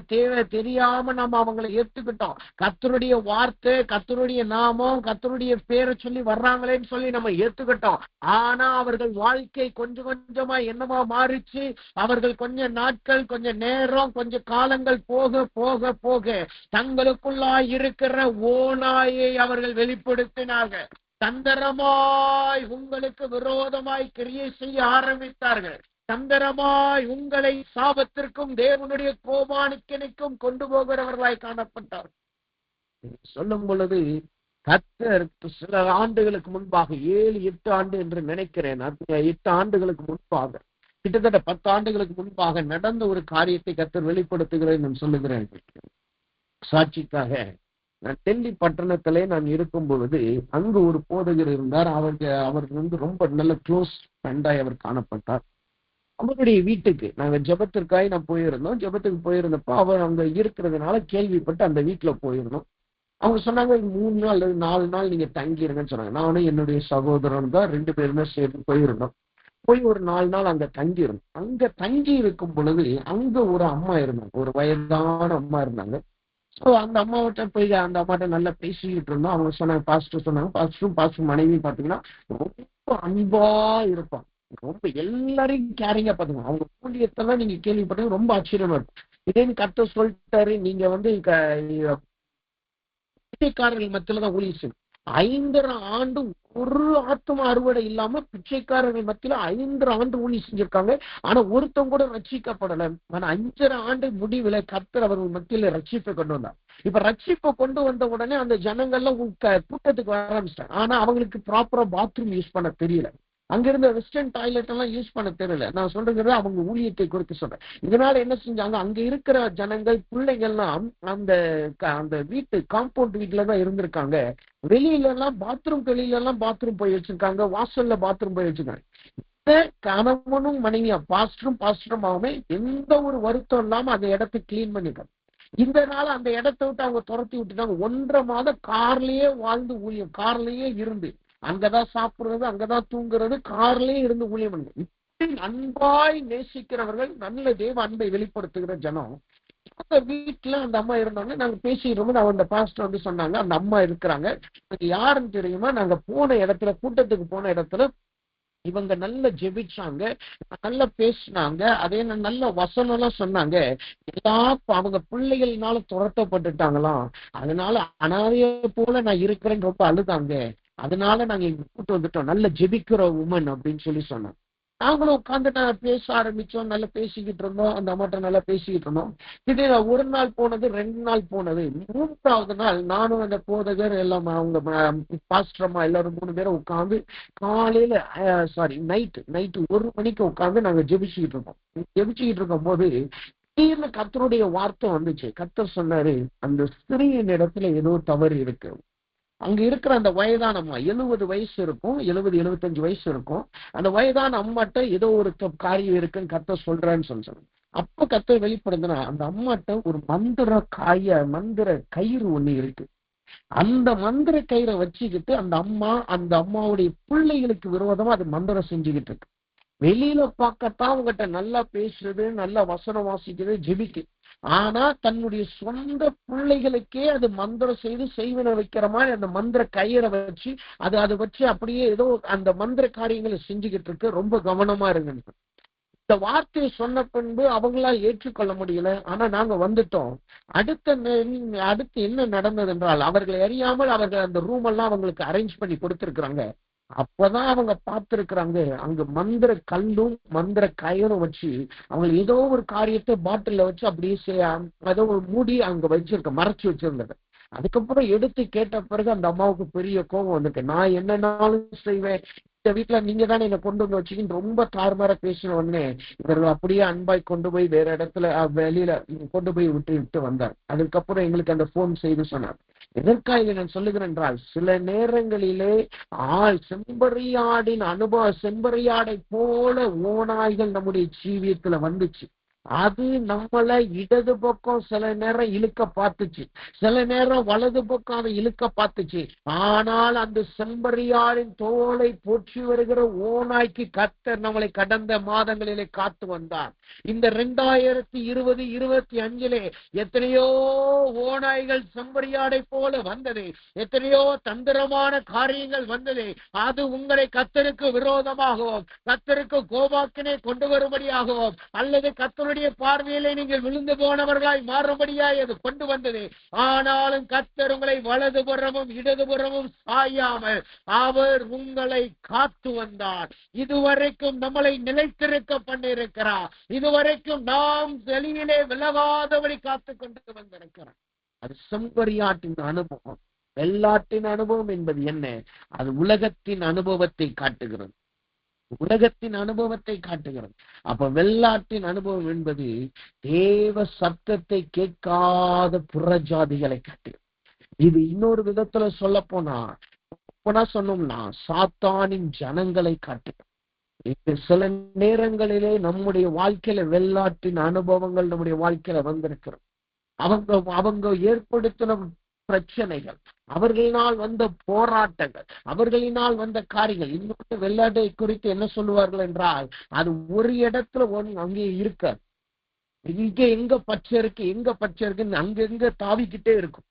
தெரியாம நம்ம அவங்களை ஏத்துக்கிட்டோம். கர்த்தருடைய வார்த்தை, கர்த்தருடைய நாமம், கர்த்தருடைய பேரை சொல்லி வர்றாங்களேன்னு சொல்லி நம்ம ஏத்துக்கிட்டோம். ஆனா அவர்கள் வாழ்க்கை கொஞ்சம் கொஞ்சமா என்னமா மாறிச்சு. அவர்கள் கொஞ்ச நாட்கள், கொஞ்ச நேரம், கொஞ்ச காலங்கள் போக போக போக தங்களுக்குள்ளாய் இருக்கிற ஓநாயை அவர்கள் வெளிப்படுத்தினார்கள். தந்திரமாய் உங்களுக்கு விரோதமாய் கிரியை செய்ய ஆரம்பித்தார்கள். தந்திரமாய் உங்களை சாபத்திற்கும் தேவனுடைய கோபானிக்கனுக்கும் கொண்டு போகிறவர்களாய் காணப்பட்டார். சொல்லும் பொழுது கர்த்தர் சில ஆண்டுகளுக்கு முன்பாக 7-8 ஆண்டு என்று நினைக்கிறேன், 8 ஆண்டுகளுக்கு முன்பாக, கிட்டத்தட்ட 10 ஆண்டுகளுக்கு முன்பாக நடந்த ஒரு காரியத்தை கர்த்தர் வெளிப்படுத்துகிறேன் நான் சொல்லுகிறேன். சாட்சிக்காக நான் டெல்லி பட்டணத்திலே நான் இருக்கும் பொழுது அங்கு ஒரு போதகர் இருந்தார். அவருக்கு ரொம்ப நல்ல க்ளோஸ் ஃப்ரெண்டாய் அவர் காணப்பட்டார். அவருடைய வீட்டுக்கு நாங்க ஜெபத்திற்காக நான் போயிருந்தோம். ஜெபத்துக்கு போயிருந்தப்போ அவர் அங்க இருக்கிறதுனால கேள்விப்பட்டு அந்த வீட்டுல போயிருந்தோம். அவங்க சொன்னாங்க 3 நாள் அல்லது 4 நாள் நீங்க தங்கிருங்கன்னு சொன்னாங்க. நானும் என்னுடைய சகோதரன் தான் 2 பேருமே சேர்ந்து போயிருந்தோம். போய் ஒரு 4 நாள் அங்க தங்கியிருந்தோம். அங்க தங்கி இருக்கும் பொழுது அங்க ஒரு அம்மா இருந்தாங்க, ஒரு வயதான அம்மா இருந்தாங்க. ஸோ அந்த அம்மாவிட்ட போய் அந்த அம்மாட்ட நல்லா பேசிக்கிட்டு இருந்தோம். அவங்க சொன்னாங்க, பாஸ்டர் சொன்னாங்க, பாஸ்டர் மனைவி பாத்தீங்கன்னா ரொம்ப அன்பா இருப்பாங்க, ரொம்ப எல்லாரையும் கேரிங்கா பாத்துங்க. அவங்க ஊழியத்தெல்லாம் நீங்க கேள்விப்பட்டீங்க, ரொம்ப ஆச்சரியமா இருக்கும். இதேன்னு கர்த்தர் சொல்லிட்டாரு, நீங்க பிச்சைக்காரர்கள் மத்தியில தான் ஊழியம் செய்யும். 5.5 ஆண்டு ஒரு ஆத்மா அறுவடை இல்லாம பிச்சைக்காரர்கள் மத்தியில 5.5 ஆண்டு ஊழியம் செஞ்சிருக்காங்க. ஆனா ஒருத்தம் கூட ரட்சிக்கப்படல. ஆனா 5.5 ஆண்டு முடிவுல கர்த்தர் அவர்கள் மத்தியில ரட்சிப்பை கொண்டு வந்தார். இப்ப ரட்சிப்பை கொண்டு வந்த உடனே அந்த ஜனங்கள்லாம் கூட்டத்துக்கு வர ஆரம்பிச்சிட்டாங்க. ஆனா அவங்களுக்கு ப்ராப்பரா பாத்ரூம் யூஸ் பண்ண தெரியல. அங்கிருந்த வெஸ்டர்ன் டாய்லெட் எல்லாம் யூஸ் பண்ண தெரியல. நான் சொல்றது அவங்க ஊழியத்தை குறித்து சொல்றேன். இதனால என்ன செஞ்சாங்க, அங்க இருக்கிற ஜனங்கள் பிள்ளைங்கள்லாம் அந்த வீட்டு காம்பவுண்ட் வீட்டுலதான் இருந்திருக்காங்க. வெளியில எல்லாம் பாத்ரூம் போய் வச்சிருக்காங்க, வாசல்ல பாத்ரூம் போய் வச்சிருக்காங்க. கணவனும் மனைவியா பாஸ்டருமாவே எந்த ஒரு வருத்தம் இல்லாம அந்த இடத்தை கிளீன் பண்ணிருக்காங்க. இந்த நாள் அந்த இடத்தை விட்டு அவங்க துரத்தி விட்டுட்டாங்க. 1.5 மாதம் கார்லயே வாழ்ந்து ஊழியம், கார்லயே இருந்து அங்கதான் சாப்பிடுறது, அங்கதான் தூங்குறது, கார்லயே இருந்து ஊழியம் பண்ணு. அன்பாய் நேசிக்கிறவர்கள், நல்ல தேவ அன்பை வெளிப்படுத்துகிற ஜனம். அந்த வீட்டுல அந்த அம்மா இருந்தாங்க. நாங்க பேசிட்டு அந்த பாஸ்டர் சொன்னாங்க, அந்த அம்மா இருக்கிறாங்க, யாருன்னு தெரியுமா, நாங்க போன இடத்துல, கூட்டத்துக்கு போன இடத்துல இவங்க நல்லா ஜெபிச்சாங்க, நல்லா பேசினாங்க, அதே நல்ல வசனம் எல்லாம் சொன்னாங்க. அவங்க பிள்ளைகள்னால துரத்தப்பட்டுட்டாங்களாம். அதனால அனாதைய போல நான் இருக்கிறேன்னு ரொம்ப அழுதாங்க. அதனால நாங்க இங்க கூட்டு வந்துட்டோம், நல்ல ஜெபிக்கிற உமன் அப்படின்னு சொல்லி சொன்னோம். நாங்களும் உட்காந்து பேச ஆரம்பிச்சோம், நல்லா பேசிக்கிட்டு இருந்தோம். அந்த அம்மாட்ட நல்லா பேசிக்கிட்டு இருந்தோம். இது 1 நாள் போனது, 2 நாள் போனது. 3வது நாள் நானும் அந்த போதகர் எல்லாம் அவங்க பாஸ்டரம்மா எல்லாரும் 3 பேரும் உட்காந்து காலையில நைட்டு 1 மணிக்கு உட்காந்து நாங்க ஜெபிச்சுக்கிட்டு இருக்கோம். ஜெபிச்சுக்கிட்டு இருக்கும் போது திடீர்னு கர்த்தருடைய வார்த்தை வந்துச்சு. கர்த்தர் சொன்னாரு, அந்த ஸ்திரீயின் இடத்துல ஏதோ தவறு இருக்கு. அங்க இருக்கிற அந்த வயதான அம்மா, 70 வயசு இருக்கும், 70-75 வயசு இருக்கும். அந்த வயதான அம்மாட்ட ஏதோ ஒரு காரியம் இருக்குன்னு கர்த்தர் சொல்றான்னு சொன்னாங்க. அப்ப கர்த்தர் வெளிப்படுத்தினா, அந்த அம்மாட்ட ஒரு மந்திர கயிறு ஒண்ணு இருக்கு. அந்த மந்திர கயிறை வச்சுக்கிட்டு அந்த அம்மாவுடைய பிள்ளைகளுக்கு விரோதமா அது மந்திரம் செஞ்சுக்கிட்டு இருக்கு. வெளியில பார்க்கத்தான் அவங்ககிட்ட நல்லா பேசுறது, நல்லா வசனம் வாசிக்கிறது, ஜெபிக்கு. ஆனா தன்னுடைய சொந்த பிள்ளைகளுக்கே அது மந்திரம் செய்வன வைக்கிற மாதிரி அந்த மந்திர கயிறை வச்சு அதை வச்சு அப்படியே ஏதோ அந்த மந்திர காரியங்களை செஞ்சுக்கிட்டு இருக்கு. ரொம்ப கவனமா இருங்க. இந்த வார்த்தையை சொன்ன பின்பு அவங்களால் ஏற்றுக்கொள்ள முடியல. ஆனா நாங்க வந்துட்டோம். அடுத்து என்ன நடந்தது என்றால், அவர்களை அறியாமல் அவர்கள் அந்த ரூம் எல்லாம் அவங்களுக்கு அரேஞ்ச் பண்ணி கொடுத்திருக்கிறாங்க. அப்பதான் அவங்க பார்த்திருக்கிறாங்க, அங்க மந்திர கல்லும் மந்திர கயிறும் வச்சு அவங்க ஏதோ ஒரு காரியத்தை பாட்டில வச்சு அப்படியே ஏதோ ஒரு மூடி அங்க மறைச்சு வச்சிருந்தது. அதுக்கப்புறம் எடுத்து கேட்ட பிறகு அந்த அம்மாவுக்கு பெரிய கோபம் வந்துட்டு, நான் என்னன்னாலும் செய்வேன், இந்த வீட்டுல நீங்க தானே என்னை கொண்டு வந்து வச்சுக்கின்னு ரொம்ப தாறுமாற பேசின உடனே இவர்கள் அப்படியே அன்பாய் கொண்டு போய் வேற இடத்துல வெளியில கொண்டு போய் விட்டு வந்தார். அதுக்கப்புறம் எங்களுக்கு அந்த போன் செய்து சொன்னார். எதற்காக நான் சொல்லுகிறேன் என்றால், சில நேரங்களிலே செம்பறியாடை போல ஓநாய்கள் நம்முடைய ஜீவியத்துல வந்துச்சு. அது நம்மள இடது பக்கம் சில நேரம் இழுக்க பார்த்துச்சு, சில நேரம் வலது பக்கம் அதை இழுக்க பார்த்துச்சு. ஆனால் அந்த செம்பரியாரின் தோலை போற்றி வருகிற ஓநாய்க்கு கர்த்தர் நம்மளை கடந்த மாதங்களிலே காத்து வந்தார். இந்த 2020-25 எத்தனையோ ஓநாய்கள் செம்பரியாடை போல வந்தது, எத்தனையோ தந்திரமான காரியங்கள் வந்தது. அது உங்களை கர்த்தருக்கு விரோதமாகவும் கர்த்தருக்கு கோபாக்கினை கொண்டு வரும்படியாகவும் அல்லது கர்த்தருடைய பார்வையிலே நீங்கள் விழுந்து போனவர்களாய் மாறும்படியாய் அது கொண்டு வந்தது. ஆனாலும் கர்த்தர் உங்களை வலதுபுறமும் இடதுபுறமும் சாயாமல் அவர் உங்களை காத்து வந்தார். இதுவரைக்கும் நம்மளை நிலைத்திருக்க பண்ணியிருக்கிறார். இதுவரைக்கும் நாம் வெளியிலே விலகாதபடி காத்து கொண்டு வந்திருக்கிறார். அது செம்பரியாட்டின் அனுபவம். வெள்ளாட்டின் அனுபவம் என்பது என்ன? அது உலகத்தின் அனுபவத்தை காட்டுகிறது, உலகத்தின் அனுபவத்தை காட்டுகிறது. அப்ப வெள்ளாட்டின் அனுபவம் என்பது தேவ சத்தத்தை கேட்காத புறஜாதிகளை காட்டுகிறது. இது இன்னொரு விதத்துல சொல்ல போனா சொன்னோம்னா சாத்தானின் ஜனங்களை காட்டுகிறது. சில நேரங்களிலே நம்முடைய வாழ்க்கையில வெள்ளாட்டின் அனுபவங்கள் நம்முடைய வாழ்க்கையில வந்திருக்கிறது. அவங்க ஏற்படுத்தின பிரச்சனைகள், அவர்களினால் வந்த போராட்டங்கள், அவர்களினால் வந்த காரியங்கள். இன்னொரு வெள்ளாட்டை குறித்து என்ன சொல்லுவார்கள் என்றால், அது ஒரு இடத்துல அங்கே இருக்காது. இங்க எங்க பச்சை இருக்கு எங்க பச்சை இருக்குன்னு அங்கங்க தாவிக்கிட்டே இருக்கும்.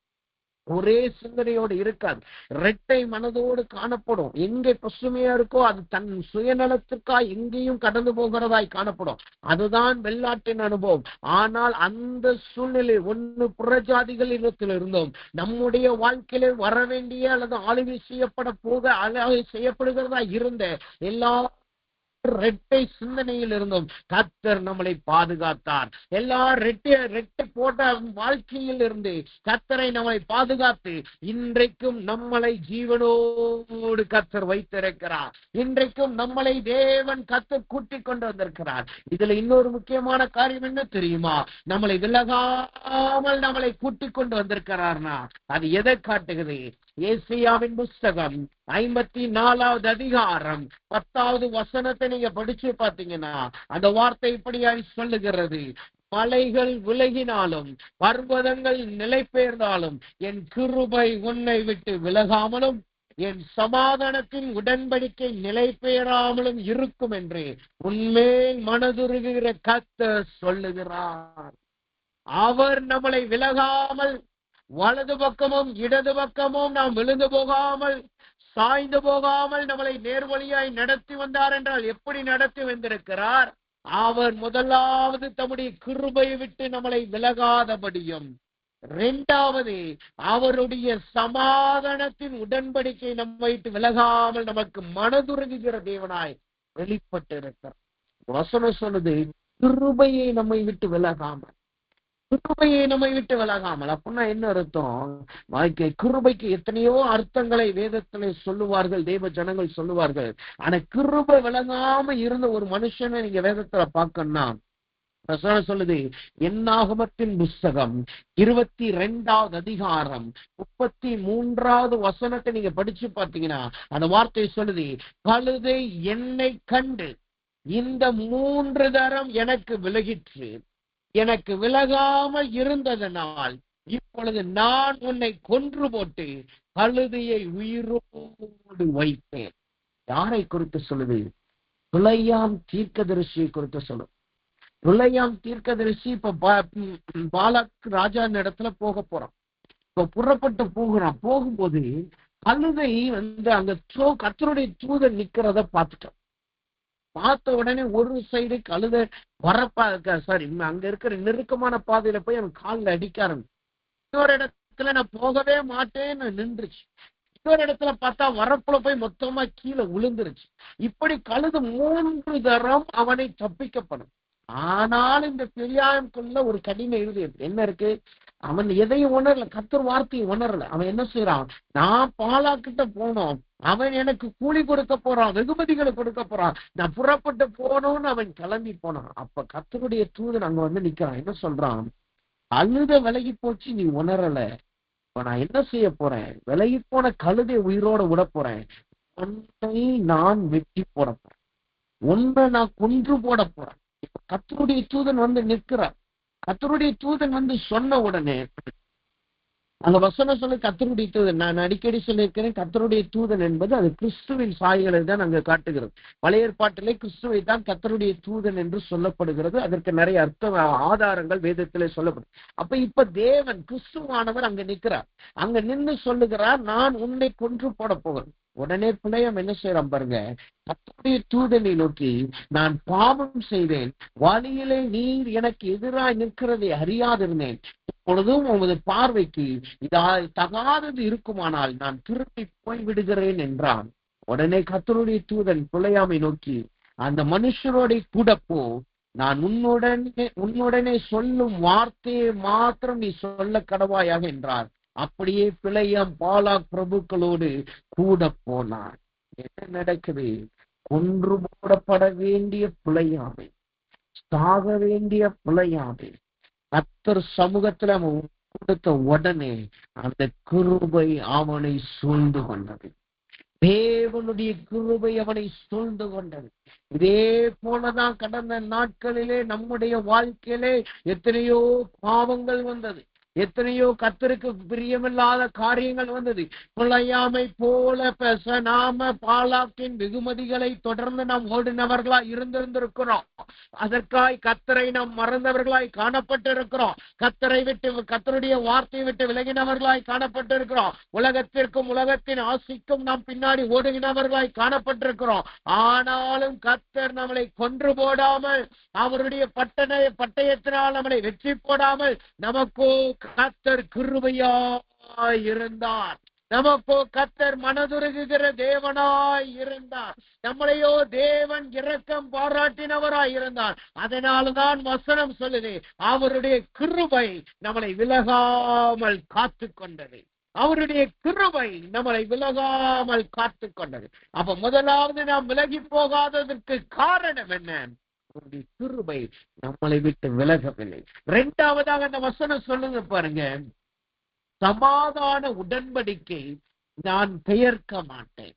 ஒரே சிந்தனையோடு இருக்காது. இரட்டை மனதோடு காணப்படும். எங்க பசுமையா இருக்கோ அது தன் சுயநலத்துக்காய் எங்கேயும் கடந்து போகிறதாய் காணப்படும். அதுதான் வெள்ளாட்டின் அனுபவம். ஆனால் அந்த சூழ்நிலை ஒன்னு புறஜாதிகளிடத்தில் இருந்தோம் நம்முடைய வாழ்க்கையில வர வேண்டிய அல்லது ஆளுகை செய்யப்படுகிறதா இருந்த எல்லா ரெட்டை சிந்தனையில் இருந்தும் கர்த்தர் நம்மளை பாதுகாத்தார். எல்லா ரெட்டை போட்ட வாழ்க்கையில் இருந்து கர்த்தரை நம்மளை பாதுகாத்து இன்றைக்கும் நம்மளை ஜீவனோடு கர்த்தர் வைத்திருக்கிறார். இன்றைக்கும் நம்மளை தேவன் கர்த்தர் கூட்டிக் கொண்டு வந்திருக்கிறார். இதுல இன்னொரு முக்கியமான காரியம் என்ன தெரியுமா? நம்மளை விலகாமல் நம்மளை கூட்டிக் கொண்டு வந்திருக்கிறார்னா அது எதை காட்டுகிறது? ஏசாயாவின் புஸ்தகம் 54வது அதிகாரம் 10வது வசனத்தை நீங்க படிச்சு பாத்தீங்கன்னா அந்த வார்த்தை இப்படியாய் சொல்லுகிறது, மலைகள் விலகினாலும் பர்வதங்கள் நிலை பெயர்ந்தாலும் என் கிருபை உன்னை விட்டு விலகாமலும் என் சமாதானத்தின் உடன்படிக்கை நிலை பெயராமலும் இருக்கும் என்று உன்மேல் மனதுருகிற கர்த்தர் சொல்லுகிறார். அவர் நம்மளை விலகாமல் வலது பக்கமும் இடது பக்கமும் நாம் விழுந்து போகாமல் சாய்ந்து போகாமல் நம்மளை நேர்வழியாய் நடத்தி வந்தார் என்றால் எப்படி நடத்தி வந்திருக்கிறார்? அவர் முதலாவது தம்முடைய கிருபையை விட்டு நம்மளை விலகாதபடியும், இரண்டாவது அவருடைய சமாதானத்தின் உடன்படிக்கை நம்மை விட்டு விலகாமல் நமக்கு மனதுருகுகிற தேவனாய் வெளிப்பட்டு இருக்கிறார். வசனம் சொல்லுது கிருபையை நம்மை விட்டு விலகாமல், கிருபையை நம்மை விட்டு விலகாமல். அப்படின்னா என்ன அர்த்தம்? கிருபைக்கு எத்தனையோ அர்த்தங்களை வேதத்திலே சொல்லுவார்கள், தேவ ஜனங்கள் சொல்லுவார்கள். ஆனா கிருபை விலகாம இருந்த ஒரு மனுஷனை நீங்க வேதத்துல பார்க்கணும்னா சொல்லுது, என்னாகமத்தின் புஸ்தகம் 22வது அதிகாரம் 33வது வசனத்தை நீங்க படிச்சு பார்த்தீங்கன்னா அந்த வார்த்தை சொல்லுது, கழுதை என்னை கண்டு இந்த 3 தரம் எனக்கு விலகிற்று, எனக்கு விலகாமல் இருந்ததனால் இப்பொழுது நான் உன்னை கொன்று போட்டு கழுதையை உயிரோடு வைப்பேன். யாரை குறித்து சொல்லுது? பிழையாம் தீர்க்கதரிசியை குறித்து சொல்லுது. பிழையாம் தீர்க்கதரிசி இப்ப பாலாக் ராஜா இடத்துல போக போறான். இப்ப புறப்பட்டு போகிறான். போகும்போது கழுதை அங்க கர்த்தருடைய தூதன் நிக்கிறத பார்த்துட்டான். பார்த்த உடனே ஒரு சைடு கழுத அங்க இருக்கிற நெருக்கமான பாதையில போய் அவன் காலில் அடிக்க ஆரம்பிச்சு. இன்னொரு இடத்துல நான் போகவே மாட்டேன்னு நின்றுச்சு. இன்னொரு இடத்துல பார்த்தா வரப்புல போய் மொத்தமா கீழே விழுந்துருச்சு. இப்படி கழுது 3 தரம் அவனை தப்பிக்கப்படும். ஆனாலும் இந்த பெரியாயம்குள்ள ஒரு கடின இருதயம் என்ன இருக்கு? அவன் எதையும் உணரல, கர்த்தர் வார்த்தையை உணரல. அவன் என்ன செய்யறான்? நான் பாலாக்கிட்ட போனோம், அவன் எனக்கு கூலி கொடுக்க போறான், வெகுமதிகளை கொடுக்க போறான், நான் புறப்பட்டு போனோம்னு அவன் கிளம்பி போனான். அப்ப கர்த்தருடைய தூதன் அங்க வந்து நிக்கிறான். என்ன சொல்றான்? அழுத விலகி போச்சு, நீ உணரல. இப்ப நான் என்ன செய்ய போறேன்? விலகி போன கழுதை உயிரோட விட போறேன். உன்னை நான் வெட்டி போட போறேன், உன்னை நான் கொன்று போட போறேன். கர்த்தருடைய தூதன் வந்து நிற்கிறார். கர்த்தருடைய தூதன் வந்து சொன்ன உடனே அந்த வசனம் சொல்லி கர்த்தருடைய தூதன், நான் அடிக்கடி சொல்லியிருக்கிறேன், கர்த்தருடைய தூதன் என்பது அது கிறிஸ்துவின் சாயலை தான் அங்க காட்டுகிறது. பழைய ஏற்பாட்டிலே கிறிஸ்துவை தான் கர்த்தருடைய தூதன் என்று சொல்லப்படுகிறது. அதற்கு நிறைய அர்த்த ஆதாரங்கள் வேதத்திலே சொல்லப்படும். அப்ப இப்ப தேவன் கிறிஸ்துவானவர் அங்க நிற்கிறார். அங்க நின்று சொல்லுகிறார், நான் உன்னை கொன்று போட போகிறேன். உடனே பிள்ளையம் என்ன செய்யறான் பாருங்க, கர்த்தருடைய தூதனை நோக்கி, நான் பாவம் செய்தேன், வழியிலே நீர் எனக்கு எதிராய் நிற்கிறதை அறியாதிருந்தேன், இப்பொழுதும் உமது பார்வைக்கு இதா தகாதது இருக்குமானால் நான் திரும்பி போய் விடுகிறேன் என்றான். உடனே கர்த்தருடைய தூதன் பிள்ளையாமை நோக்கி, அந்த மனுஷரோட கூட போ, நான் உன்னுடனே சொல்லும் வார்த்தையை மாத்திரம் நீ சொல்ல கடவாயாக என்றார். அப்படியே பிள்ளையாம் பாலாக் பிரபுக்களோடு கூட போனான். என்ன நடக்குது? கொன்று போடப்பட வேண்டிய பிள்ளையாமை, சாக வேண்டிய பிள்ளையாமை கர்த்தர் சமூகத்துல அவன் கொடுத்த உடனே அந்த கிருபை அவனை சூழ்ந்து கொண்டது. தேவனுடைய கிருபை அவனை சூழ்ந்து கொண்டது. இதே போலதான் கடந்த நாட்களிலே நம்முடைய வாழ்க்கையிலே எத்தனையோ பாவங்கள் வந்தது, எத்தனையோ கர்த்தருக்கு பிரியமில்லாத காரியங்கள் வந்தது. பிள்ளையாமை போல நாம பாலாக்கின் வெகுமதிகளை தொடர்ந்து நாம் ஓடினவர்களாய் இருந்திருக்கிறோம். அதற்காய் கர்த்தரை நாம் மறந்தவர்களாய் காணப்பட்டிருக்கிறோம். கர்த்தரை விட்டு, கர்த்தருடைய வார்த்தையை விட்டு விலகினவர்களாய் காணப்பட்டிருக்கிறோம். உலகத்திற்கும் உலகத்தின் ஆசைக்கும் நாம் பின்னாடி ஓடுகினவர்களாய் காணப்பட்டிருக்கிறோம். ஆனாலும் கர்த்தர் நம்மளை கொன்று போடாமல், அவருடைய பட்டயத்தினால் நம்மளை வெற்றி போடாமல் நமக்கோ கர்த்தர் கிருபையாய் இருந்தார். நமக்கோ கர்த்தர் மனதுருகுகிற தேவனாய் இருந்தார். நம்மளையோ தேவன் இரக்கம் பாராட்டினவராய் இருந்தார். அதனால்தான் வசனம் சொல்லுது, அவருடைய கிருபை நம்மளை விலகாமல் காத்து கொண்டது. அவருடைய கிருபை நம்மளை விலகாமல் காத்து கொண்டது. அப்ப முதலாவது நாம் விலகி போகாததற்கு காரணம் என்ன? அவருடைய கிருபை நம்மளை விட்டு விலகவில்லை. இரண்டாவதாக அந்த வசனம் சொல்லுங்க பாருங்க, சமாதான உடன்படிக்கை நான் பெயர்க்க மாட்டேன்.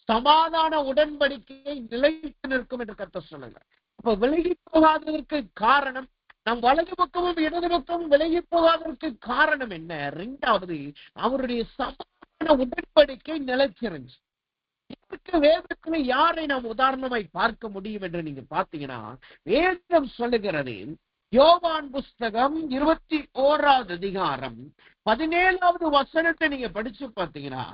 சமாதான உடன்படிக்கையை நிலைத்து நிற்கும் என்று கர்த்தர் சொல்லுங்க. அப்ப விலகி போகாததற்கு காரணம், நம் வலது பக்கமும் இடது பக்கமும் விலகி போகாததற்கு காரணம் என்ன? இரண்டாவது, அவருடைய சமாதான உடன்படிக்கை நிலைச்சிருந்துச்சு. இதற்கு வேதத்துல யாரை நாம் உதாரணமாய் பார்க்க முடியும் என்று நீங்க பாத்தீங்கன்னா, வேதம் சொல்லுகிறது, யோவான் புஸ்தகம் 21வது அதிகாரம் 17வது வசனத்தை நீங்க படிச்சு பாத்தீங்கன்னா,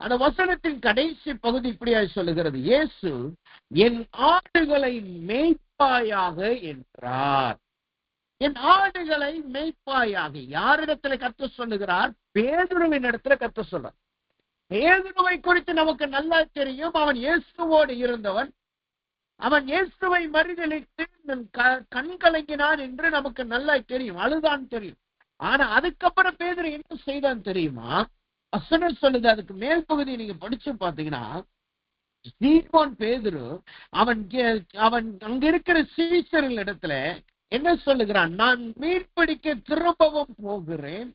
அந்த வசனத்தின் கடைசி பகுதி இப்படியா சொல்லுகிறது, இயேசு என் ஆடுகளை மேய்ப்பாயாக என்றார். என் ஆடுகளை மேய்ப்பாயாக. யாரிடத்துல கர்த்தர் சொல்லுகிறார்? பேதுருவின் இடத்துல கர்த்தர் சொல்றார். பேதுருவை குறித்து நமக்கு நல்லா தெரியும். அவன் இயேசுவோடு இருந்தவன். அவன் இயேசுவை மறுதலித்து கண் கலங்கினான் என்று நமக்கு நல்லா தெரியும், அழுதான் தெரியும். ஆனா அதுக்கப்புறம் பேதுரு என்ன செய்தான் தெரியுமா? வசனம் சொல்லுது, அதுக்கு மேல் பகுதியை நீங்க படிச்சு பாத்தீங்கன்னா, சீமோன் பேதுரு அவன் அங்க இருக்கிற சீசர்கள் இடத்துல என்ன சொல்லுகிறான்? நான் மீன்பிடிக்க திரும்பவும் போகிறேன்.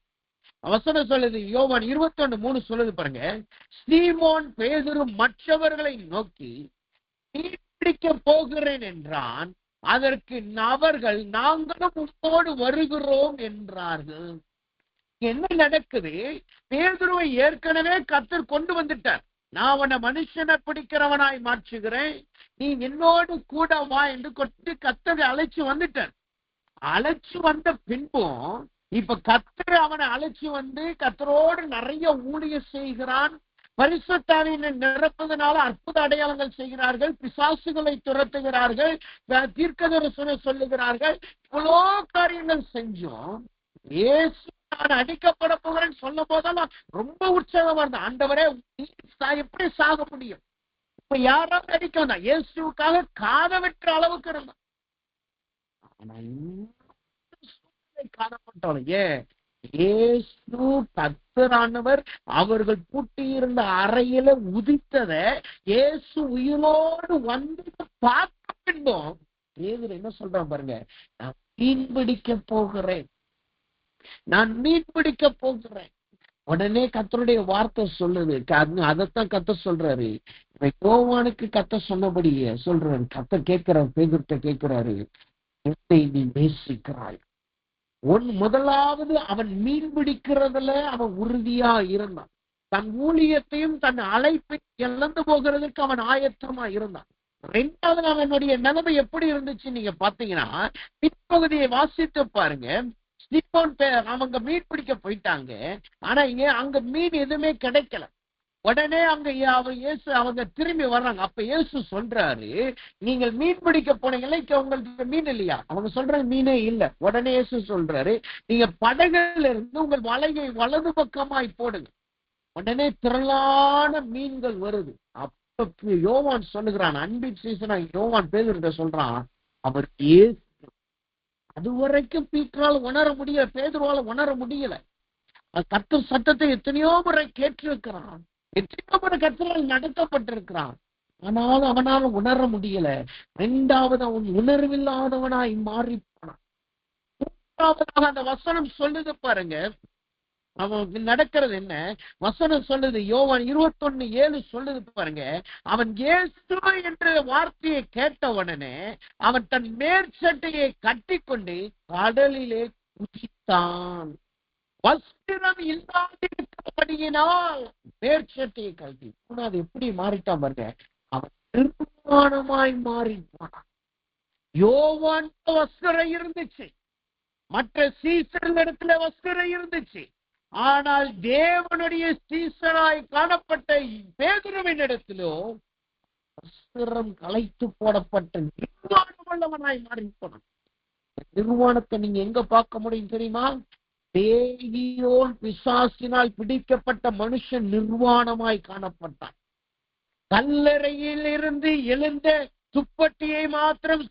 வசனம் சொல்லுது, யோவான் 21:3 சொல்லுது பாருங்க, சீமோன் பேதுரு மற்றவர்களை நோக்கி மீன்பிடிக்க போகிறேன் என்றான். அதற்கு அவர்கள், நாங்களும் உம்மோடு வருகிறோம் என்றார்கள். என்ன நடக்குது? பேதுருவை ஏற்கனவே கர்த்தர் கொண்டு வந்துட்டார். நான் அவனை மனுஷனை பிடிக்கிறவனாய் மாற்றுகிறேன், நீ என்னோடு கூட வா என்று கொண்டு கர்த்தரை அழைச்சு வந்துட்டார். அழைச்சு வந்த பின்பும் இப்ப கர்த்தர் அவனை அழைச்சு வந்து கர்த்தரோடு நிறைய ஊழியம் செய்கிறான். பரிசுத்தாவியை நிரப்புவதனால அற்புத அடையாளங்கள் செய்கிறார்கள், பிசாசுகளை துரத்துகிறார்கள், தீர்க்கதரிசனம் சொல்லுகிறார்கள். இவ்வளோ காரியங்கள் செஞ்சோம். இயேசு நான் அடிக்கப்பட போகிறேன்னு சொல்லும் போதெல்லாம் ரொம்ப உற்சாகமா இருந்தேன். ஆண்டவரே, எப்படி சாக முடியும்? இப்ப யாராவது அடிக்க வந்தா இயேசுக்காக காதை வெற்ற அளவுக்கு இருந்தான். ஆனா காணப்பட்டவன் ஏன்? இயேசு கர்த்தரானவர் அவர்கள் பூட்டியிருந்த அறையில உதித்தத இயேசு உயிரோடு வந்து பார்க்க வேண்டும். பேதுரு என்ன சொல்றான் பாருங்க, நான் மீன் பிடிக்க போகிறேன், நான் மீன் பிடிக்க போகிறேன். உடனே கர்த்தருடைய வார்த்தை சொல்லுது, அதைத்தான் கர்த்தர் சொல்றாரு. யோவானுக்கு கர்த்தர் சொன்னபடியே சொல்றாரு. கர்த்தர் கேட்கிறாரு, பேதுருட்ட கேட்கிறாரு, என்னை நீ நேசிக்கிறாய். முதலாவது அவன் மீன் பிடிக்கிறதுல அவன் உறுதியா இருந்தான். தன் ஊழியத்தையும் தன் அழைப்பை இழந்து போகிறதுக்கு அவன் ஆயத்தமா இருந்தான். ரெண்டாவது அவனுடைய நிலைமை எப்படி இருந்துச்சு நீங்க பாத்தீங்கன்னா, பிற்பகுதியை வாசித்து பாருங்க. ஸ்டிப்போன் அவங்க மீன் பிடிக்க போயிட்டாங்க. ஆனா அங்க மீன் எதுவுமே கிடைக்கல. உடனே அவங்க திரும்பி வர்றாங்க. அப்ப இயேசு சொல்றாரு, நீங்கள் மீன் பிடிக்க போனீங்களா, உங்களுக்கு மீன் இல்லையா? அவங்க சொல்றாங்க மீனே இல்ல. உடனே இயேசு சொல்றாரு, நீங்க படகுல இருந்து உங்கள் வலையை வலது பக்கமாய் போடுங்க. உடனே திரளான மீன்கள் வருது. அப்ப யோவான் சொல்லுகிறான், அன்பின் சீசனா யோவான் பேதுருட்ட சொல்றான், அவர் இயேசு. அது வரைக்கும் பீட்டரால் உணர முடியல, பேதுருவால உணர முடியல. கர்த்தர் சத்தத்தை எத்தனையோ முறை கேட்டிருக்கிறான், எத்தனையோ முறை கர்த்தரால் நடத்தப்பட்டிருக்கிறான். ஆனாலும் அவனால உணர முடியல. இரண்டாவது அவன் உணர்வில்லாதவனாய் மாறி போனான். மூன்றாவதாக அந்த வசனம் சொல்லுது பாருங்க, அவன் நடக்கிறது என்ன வசனம் சொல்லுது. யோவான் 21:7 சொல்லுது பாருங்க, அவன் இயேசு என்ற வார்த்தையை கேட்ட உடனே அவன் தன் மேற்சட்டையை கட்டிக்கொண்டு கடலிலே குதித்தான். வஸ்திரம் இல்லாதிருக்கிறபடியினால் மேற்சட்டையை கழட்டி. அது எப்படி மாறிட்டான் பாருங்க, அவன் நிர்வாணமாய் மாறி போனான். யோவான் வஸ்திரம் இருந்துச்சு, மற்ற சீசர்களிடத்துல வஸ்திரம் இருந்துச்சு. ஆனால் தேவனுடைய சீசராய் காணப்பட்ட பேதுருவின் இடத்திலோ வஸ்திரம் களைத்து போடப்பட்ட நிர்வாணம் உள்ளவனாய் மாறி போனான். நிர்வாணத்தை நீங்க எங்க பார்க்க முடியும் தெரியுமா? பேயோல் பிசாசினால் பிடிக்கப்பட்ட மனுஷன் நிர்வாணமாய் காணப்பட்டான். கல்லறையில் இருந்து எழுந்த துப்பட்டியை மாத்திரம்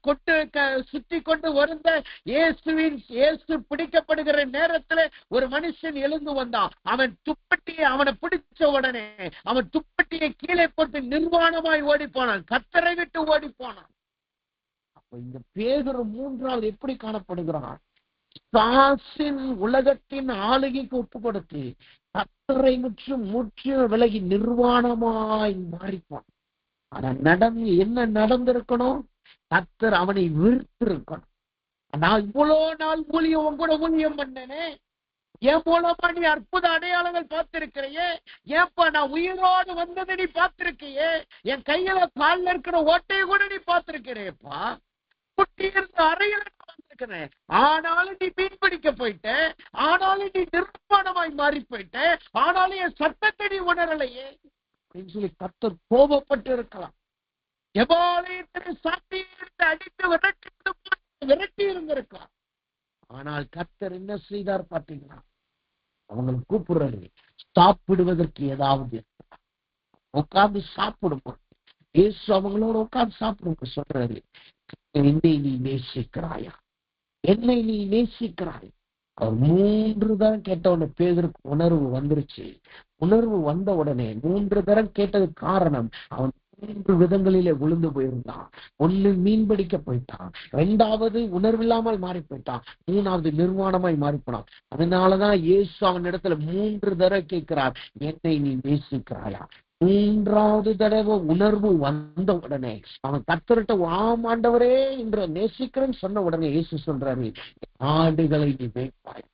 சுத்தி கொண்டு வருந்த இயேசு பிடிக்கப்படுகிற நேரத்துல ஒரு மனுஷன் எழுந்து வந்தான். அவன் துப்பட்டியை அவனை பிடிச்ச உடனே அவன் துப்பட்டியை கீழே போட்டு நிர்வாணமாய் ஓடி போனான், கர்த்தரை விட்டு ஓடி போனான். அப்ப இந்த பேதுரு மூன்றாவது எப்படி காணப்படுகிறான்? சாசின் உலகத்தின் ஆளுகைக்கு ஒப்பு கொடுத்து கர்த்தரை முற்று விலகி நிர்வாணமாய் மாறிப்பான். ஆனா என்ன நடந்திருக்கணும்? கர்த்தர் அவனை விருத்திருக்கணும். நான் இவ்வளவு நாள் ஊழியம் கூட ஊழியம் பண்ணனே, என் மூலமா நீ அற்புத அடையாளங்கள் பார்த்திருக்கிறையே, ஏன்பா நான் உயிரோடு வந்ததை நீ பார்த்திருக்கையே, என் கையில காலில் இருக்கிற ஓட்டையை கூட நீ பார்த்திருக்கிறேப்பா, குட்டியிருந்த அறையில வந்திருக்கிறேன். ஆனாலும் நீ மீன் பிடிக்க போயிட்ட, ஆனாலும் நீ நிர்வாணமாய் மாறி போயிட்ட, ஆனாலும் என் சத்தத்தை நீ உணரலையே அப்படின்னு சொல்லி கர்த்தர் கோபப்பட்டு இருக்கலாம். எபாலயத்திற்கு சாட்டி அடித்து விரட்டி இருந்திருக்கலாம். ஆனால் கர்த்தர் என்ன செய்தார் பார்த்தீங்களா? அவங்களை கூப்பிடுறாரு, சாப்பிடுவதற்கு ஏதாவது உட்கார்ந்து சாப்பிடும்போது இயேசு அவங்களோட உட்கார்ந்து சாப்பிடுங்க சொல்றாரு, என்னை நீ நேசிக்கிறாயா, என்னை நீ நேசிக்கிறாய். அவர் 3 தரம் கேட்டவுடனே பேதுருக்கு உணர்வு வந்துருச்சு. உணர்வு வந்த உடனே 3 தரம் கேட்டதுக்கு காரணம், அவன் 3 விதங்களிலே விழுந்து போயிருந்தான். 1 மீன் பிடிக்க போயிட்டான், 2வது உணர்வில்லாமல் மாறி போயிட்டான், 3வது நிர்வாணமாய் மாறி போனான். அதனாலதான் இயேசு அவன் இடத்துல 3 தடவை கேட்கிறார், என்னை நீ நேசிக்கிறாயா. 3வது தடவை உணர்வு வந்த உடனே அவன் கர்த்தர்கிட்ட ஆமாண்டவரே என்று நேசிக்கிறேன்னு சொன்ன உடனே இயேசு சொல்றாரு, ஆடுகளை நீ மேய்ப்பாய்.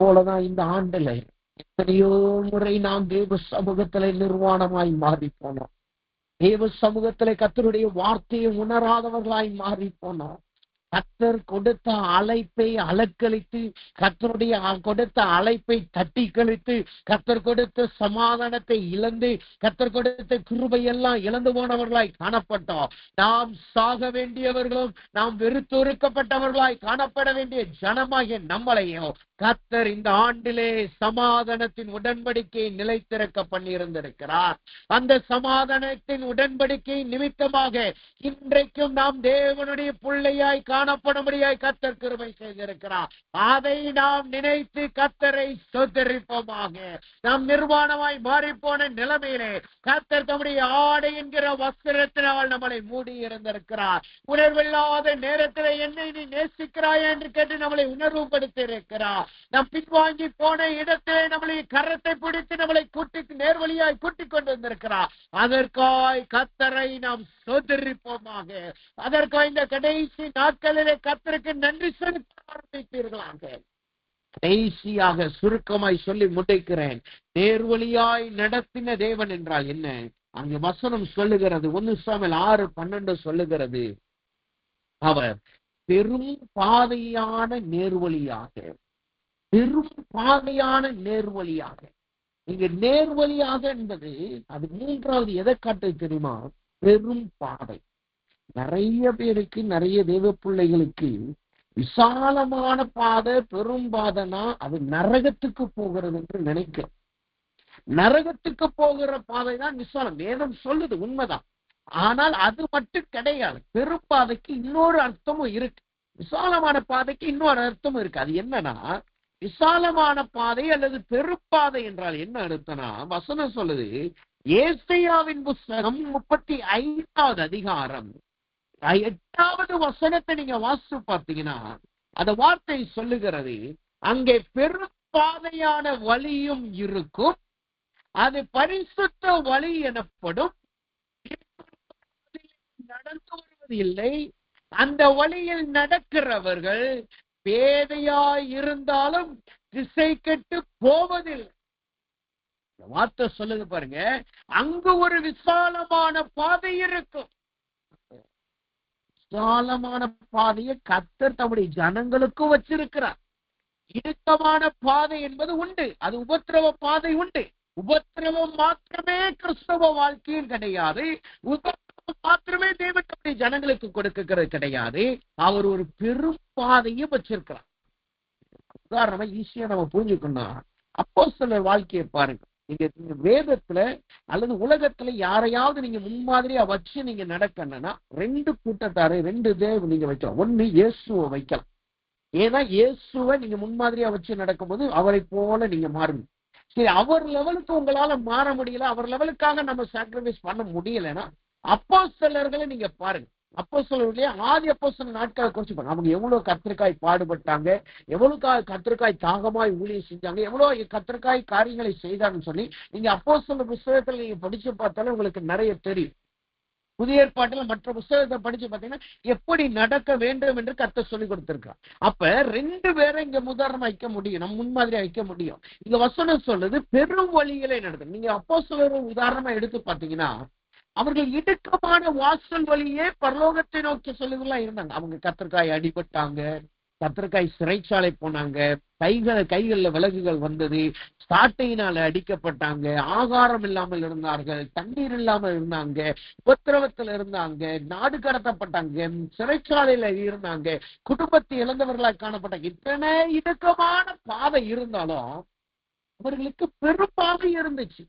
போலதான் இந்த ஆண்டுல எத்தனையோ முறை நாம் தேவ சமூகத்திலே நிர்வாணமாய் மாறி போனோம். தேவ சமூகத்திலே கர்த்தருடைய வார்த்தையை உணராதவர்களாய் மாறி போனோம். கர்த்தர் கொடுத்த அழைப்பை அலக்களித்து, கர்த்தருடைய கொடுத்த அழைப்பை தட்டி கழித்து, கர்த்தர் கொடுத்த சமாதானத்தை இழந்து, கர்த்தர் கொடுத்த கிருபையெல்லாம் இழந்து போனவர்களாய் காணப்பட்டோம். நாம் சாக வேண்டியவர்களும் நாம் வெறுத்தொறுக்கப்பட்டவர்களாய் காணப்பட வேண்டிய ஜனமாகிய நம்மளையும் கர்த்தர் இந்த ஆண்டிலே சமாதானத்தின் உடன்படிக்கையை நிலைத்திருக்க பண்ணியிருந்திருக்கிறார். அந்த சமாதானத்தின் உடன்படிக்கை நிமித்தமாக இன்றைக்கும் நாம் தேவனுடைய பிள்ளையாய் காணப்படும்படியாய் கர்த்தர் கிருபை செய்திருக்கிறார். அதை நாம் நினைத்து கர்த்தரை ஸ்தோத்திரிப்போமாக. நாம் நிர்வாணமாய் மாறி போன நிலைமையிலே கர்த்தர் தம்முடைய ஆடை என்கிற வஸ்திரத்தினால் நம்மளை மூடி இருந்திருக்கிறார். உணர்வில்லாத நேரத்தில் என்னை நீ நேசிக்கிறாய் என்று கேட்டு நம்மளை உணர்வுபடுத்தி இருக்கிறார். நாம் பின்வாங்கி போன இடத்திலே நம்மளை கரத்தை பிடித்து நம்மளை நேர்வழியாய் கூட்டிக் கொண்டு வந்திருக்கிறார். அதற்காய் கர்த்தரை நாம் ஸ்தோத்திரிப்போமாக. அதற்காய் இந்த கடைசி நாட்கள் நாட்களிலே கர்த்தருக்கு நன்றி செலுத்த ஆரம்பிப்பீர்களாக. கடைசியாக சுருக்கமாய் சொல்லி முடிக்கிறேன். நேர்வழியாய் நடத்தின தேவன் என்றால் என்ன? அங்கு வசனம் சொல்லுகிறது, 1 சாமுவேல் 6:12 சொல்லுகிறது, அவர் பெரும் பாதையான நேர்வழியாக, பெரும் பாதையான நேர்வழியாக. இங்க நேர்வழியாக என்பது அது 3வது எதை காட்டு தெரியுமா? பெரும் பாதை. நிறைய பேருக்கு, நிறைய தேவ பிள்ளைகளுக்கு விசாலமான பாதை, பெரும் பாதைனா அது நரகத்துக்கு போகிறது என்று நினைக்கிறோம். நரகத்துக்கு போகிற பாதை தான் விசாலம். வேதம் சொல்லுது, உண்மைதான். ஆனால் அது மட்டும் கிடையாது. பெரும்பாதைக்கு இன்னொரு அர்த்தமும் இருக்கு, விசாலமான பாதைக்கு இன்னொரு அர்த்தமும் இருக்கு. அது என்னன்னா, விசாலமான பாதை அல்லது பெருப்பாதை என்றால் என்ன அர்த்தம்னா, வசனம் சொல்லுது, ஏசாயாவின் புத்தகம் 35வது அதிகாரம் 8வது வசனத்தை நீங்க வாசித்து பார்த்தீங்கன்னா, அந்த வார்த்தை சொல்லுகிறது, அங்கே பெரும்பாதையான வழியும் இருக்கும், அது பரிசுத்த வழி எனப்படும், நடந்து வருவது இல்லை, அந்த வழியில் நடக்கிறவர்கள் பேதையாய் இருந்தாலும் திசை கெட்டு போவதில்லை. வார்த்தை சொல்லுது பாருங்க, அங்கு ஒரு விசாலமான பாதை இருக்கும். விசாலமான பாதையை கர்த்தர் தம்முடைய ஜனங்களுக்கும் வச்சிருக்கிறார். இடுக்கமான பாதை என்பது உண்டு, அது உபத்திரவ பாதை உண்டு. உபத்திரவம் மாத்திரமே கிறிஸ்தவ வாழ்க்கையில் கிடையாது. உபத்திரவம் மாத்திரமே தேவன் தம்முடைய ஜனங்களுக்கு கொடுக்கிறது கிடையாது. அவர் ஒரு பெரும் பாதையை வச்சிருக்கிறார். உதாரணமா ஈஸியா நம்ம புரிஞ்சுக்கணும். அப்போஸ்தலர் வாழ்க்கையை பாருங்க. நீங்க வேதத்துல அல்லது உலகத்துல யாரையாவது நீங்க முன்மாதிரியா வச்சு நீங்க நடக்கணும்னா 2 கூட்டத்தாரை 2 தேவ நீங்க வைக்கலாம். ஒண்ணு இயேசுவை வைக்கலாம். ஏன்னா இயேசுவை நீங்க முன்மாதிரியா வச்சு நடக்கும்போது அவரை போல நீங்க மாறுங்க. சரி, அவர் லெவலுக்கு உங்களால மாற முடியல, அவர் லெவலுக்காக நம்ம சாக்ரிஃபைஸ் பண்ண முடியலன்னா அப்போஸ்தலர்களை நீங்க பாருங்க. அப்போஸ்தலர்களே ஆதி அப்போஸ்தலர் நாட்களை குறிச்சு பாருங்க. அவங்க எவ்வளவு கர்த்தருக்காய் பாடுபட்டாங்க, எவ்வளவு கர்த்தருக்காய் தாகமாய் ஊழியம் செஞ்சாங்க, எவ்வளவு கர்த்தருக்காய் காரியங்களை செய்தாங்கன்னு சொல்லி நீங்க அப்போஸ்தலர் புத்தகத்துல நீங்க படிச்சு பார்த்தாலும் உங்களுக்கு நிறைய தெரியும். புதிய ஏற்பாட்டுல மற்ற புத்தகத்தை படிச்சு பார்த்தீங்கன்னா எப்படி நடக்க வேண்டும் என்று கர்த்தர் சொல்லி கொடுத்திருக்கார். அப்ப 2 பேரை இங்க உதாரணமா வைக்க முடியும், நம்ம முன்மாதிரியா வைக்க முடியும். இங்க வசனம் சொல்லுது பெரும் வழிகளை நடத்து. நீங்க அப்போஸ்தலரை உதாரணமா எடுத்து பார்த்தீங்கன்னா, அவர்கள் இடுக்கமான வாசல் வழியே பரலோகத்தை நோக்கி சொல்லுதெல்லாம் இருந்தாங்க. அவங்க கர்த்தருக்காய் அடிபட்டாங்க, கர்த்தருக்காய் சிறைச்சாலை போனாங்க, கைகள்ல விலகுகள் வந்தது, சாட்டையினால அடிக்கப்பட்டாங்க, ஆகாரம் இல்லாமல் இருந்தார்கள், தண்ணீர் இல்லாமல் இருந்தாங்க, உபத்திரவத்தில் இருந்தாங்க, நாடு கடத்தப்பட்டாங்க, சிறைச்சாலையில இருந்தாங்க, குடும்பத்தை இழந்தவர்களாய் காணப்பட்டாங்க. இத்தனை இடுக்கமான பாதை இருந்தாலும் அவர்களுக்கு பெரும் பாதை இருந்துச்சு.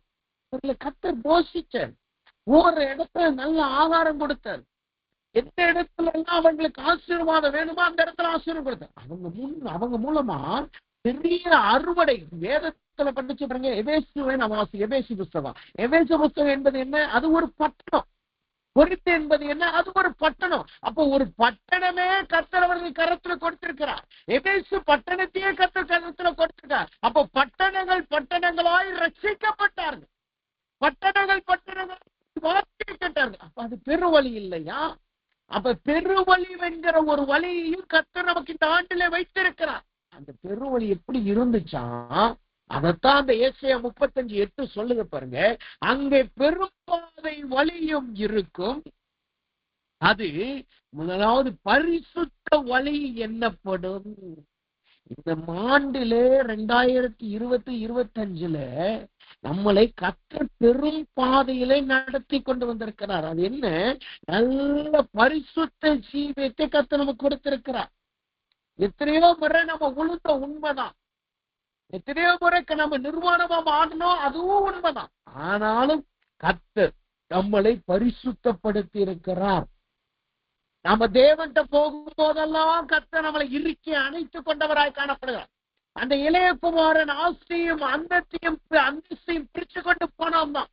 அவர்களை கர்த்தர் போஷிச்சார். ஒவ்வொரு இடத்துல நல்ல ஆகாரம் கொடுத்தார். எந்த இடத்துல எல்லாம் அவங்களுக்கு ஆசீர்வாதம் வேணுமோ அந்த இடத்துல ஆசீர்வாதம் கொடுத்தார். அவங்க மூலமா பெரிய அறுவடை. வேதத்துல படிச்சு பாருங்க, எபேசு புஸ்தகம். எபேசு புஸ்தகம் என்பது என்ன? அது ஒரு பட்டணம். பொறித்து என்பது என்ன? அது ஒரு பட்டணம். அப்போ ஒரு பட்டணமே கர்த்தர் அவர்கள் கரத்துல கொடுத்திருக்கிறார். எபேசு பட்டணத்தையே கர்த்தர் கரத்துல கொடுத்திருக்கார். அப்போ பட்டணங்களாய் ரட்சிக்கப்பட்டார்கள். பட்டணங்கள் அப்ப அது பெருவழி இல்லையா? அப்ப பெருவழி என்கிற ஒரு வழியையும் கர்த்தர் நமக்கு இந்த ஆண்டிலே வைத்திருக்கிறார். அந்த பெருவழி எப்படி இருந்துச்சா? அதத்தான் அந்த ஏசாயா 35:8 சொல்லுங்க பாருங்க. அங்கே பெரும்பாதை வழியும் இருக்கும், அது முதலாவது பரிசுத்த வழி என்னப்படும். இந்த ஆண்டிலே 2020-25 நம்மளை கர்த்தர் பெரும் பாதையிலே நடத்தி கொண்டு வந்திருக்கிறார். அது என்ன? நல்ல பரிசுத்த ஜீவியத்தை கர்த்தர் நமக்கு கொடுத்திருக்கிறார். எத்தனையோ முறை நம்ம உளுந்த உண்மைதான், எத்தனையோ முறைக்கு நம்ம நிர்வாணமா ஆடணும், அதுவும் உண்மைதான். ஆனாலும் கர்த்தர் நம்மளை பரிசுத்தப்படுத்தி இருக்கிறார். நம்ம தேவன்கிட்ட போகும் போதெல்லாம் கர்த்தர் நம்மளை இறுக்கி அணைத்துக் கொண்டவராய் காணப்படுகிறார். அந்த இளைய குமாரன் ஆஸ்தியும் அந்தஸ்தையும் பிரிச்சு கொண்டு போனவன் தான்.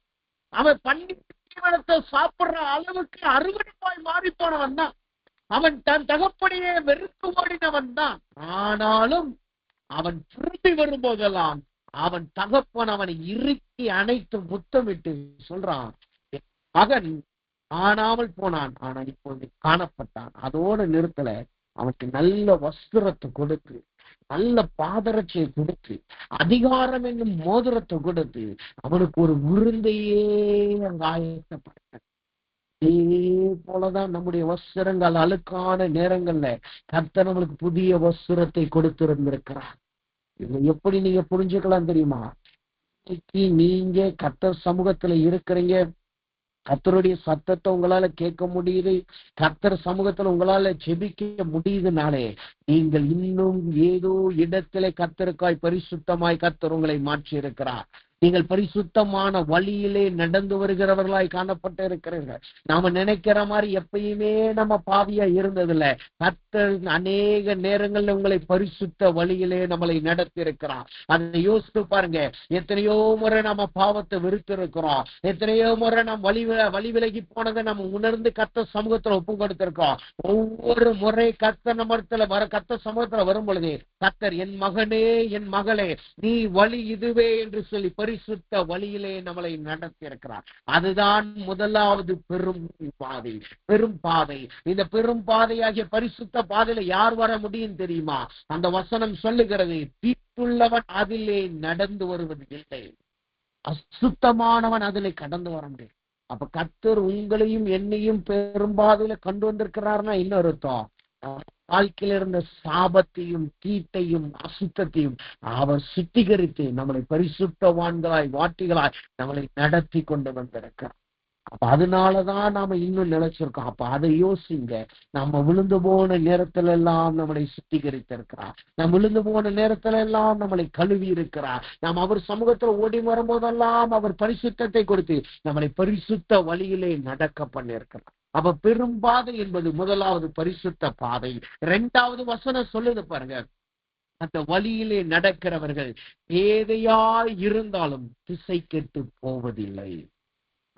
அவன் பன்னிவனத்தை சாப்பிடுற அளவுக்கு அறுவடைப்பாய் மாறி போனவன் தான். அவன் தன் தகப்பனையே வெறுத்து ஓடினவன் தான். ஆனாலும் அவன் திரும்பி வரும்போதெல்லாம் அவன் தகப்பன் அவனை இறுக்கி அணைத்து முத்தமிட்டு சொல்றான், மகன் காணாமல் போனான், ஆனால் இப்பொழுது காணப்பட்டான். அதோடு நிறுத்தல, அவனுக்கு நல்ல வஸ்திரத்தை கொடுத்து, நல்ல பாதரட்சியை கொடுத்து, அதிகாரம் என்னும் மோதிரத்தை கொடுத்து, அவனுக்கு ஒரு விருந்தையே அங்க ஆயத்தப்படுத்த. இதே போலதான் நம்முடைய வஸ்திரங்கள் அழுக்கான நேரங்கள்ல கர்த்தர் நம்மளுக்கு புதிய வஸ்திரத்தை கொடுத்திருந்திருக்கிறார். இதை எப்படி நீங்க புரிஞ்சுக்கலாம் தெரியுமா? இன்னைக்கு நீங்க கர்த்தர் சமூகத்துல இருக்கிறீங்க, கர்த்தருடைய சத்தத்தை உங்களால கேட்க முடியுது, கர்த்தர் சமூகத்துல உங்களால ஜெபிக்க முடியுதுனாலே நீங்கள் இன்னும் ஏதோ இடத்திலே கர்த்தருக்காய் பரிசுத்தமாய் கர்த்தர் உங்களை மாற்றி இருக்கிறார். நீங்கள் பரிசுத்தமான வழியிலே நடந்து வருகிறவர்களாய் காணப்பட்டு இருக்கிறீர்கள். நாம நினைக்கிற மாதிரி எப்பயுமே நம்ம பாவியா இருந்ததில்லை. கர்த்தர் அநேக நேரங்கள்ல உங்களை பரிசுத்த வழியிலே நம்மளை நடத்தி இருக்கிறார். அதை யோசித்து பாருங்க. எத்தனையோ முறை நம்ம பாவத்தை வெறுத்து இருக்கிறோம், எத்தனையோ முறை நாம் வழி விலகி போனதை நம்ம உணர்ந்து கர்த்தர் சமூகத்துல ஒப்பு கொடுத்திருக்கோம். ஒவ்வொரு முறை கர்த்தர் கர்த்தர் சமூகத்துல வரும் பொழுது கர்த்தர், என் மகனே என் மகளே நீ வழி இதுவே என்று சொல்லி பரிசுத்த வழியிலே நம்மளை நடத்தி இருக்கிறார். அதுதான் முதலாவது பெரும் பாதை. இந்த பெரும் பாதையாகிய பரிசுத்த பாதையில யார் வர முடியும் தெரியுமா? அந்த வசனம் சொல்லுகிறது, தீட்டுள்ளவன் அதிலே நடந்து வருவது இல்லை, அசுத்தமானவன் அதிலே கடந்து வர முடியும். அப்ப கர்த்தர் உங்களையும் என்னையும் பெரும்பாதையில கொண்டு வந்திருக்கிறார்னா என்ன அர்த்தம்? வாழ்க்கையில இருந்த சாபத்தையும் தீட்டையும் அசுத்தத்தையும் அவர் சுத்திகரித்து நம்மளை பரிசுத்தவான்களாய் வாட்டிகளாய் நம்மளை நடத்தி கொண்டு வந்திருக்கிறார். அப்ப அதனாலதான் நாம இன்னும் நினைச்சிருக்கோம். அப்ப அதை யோசிங்க. நம்ம விழுந்து போன நேரத்துல எல்லாம் நம்மளை சுத்திகரித்திருக்கிறார். நம்ம விழுந்து போன நேரத்துல எல்லாம் நம்மளை கழுவி இருக்கிறார். நாம் அவர் சமூகத்துல ஓடி வரும்போதெல்லாம் அவர் பரிசுத்தத்தை கொடுத்து நம்மளை பரிசுத்த வழியிலே நடக்க பண்ணியிருக்கிறார். அப்ப பெரும்பாதை என்பது முதலாவது பரிசுத்த பாதை. 2வது வசனம் சொல்லுது பாருங்க, அந்த வழியிலே நடக்கிறவர்கள் ஏதையாய் இருந்தாலும் திசை கெட்டு போவதில்லை.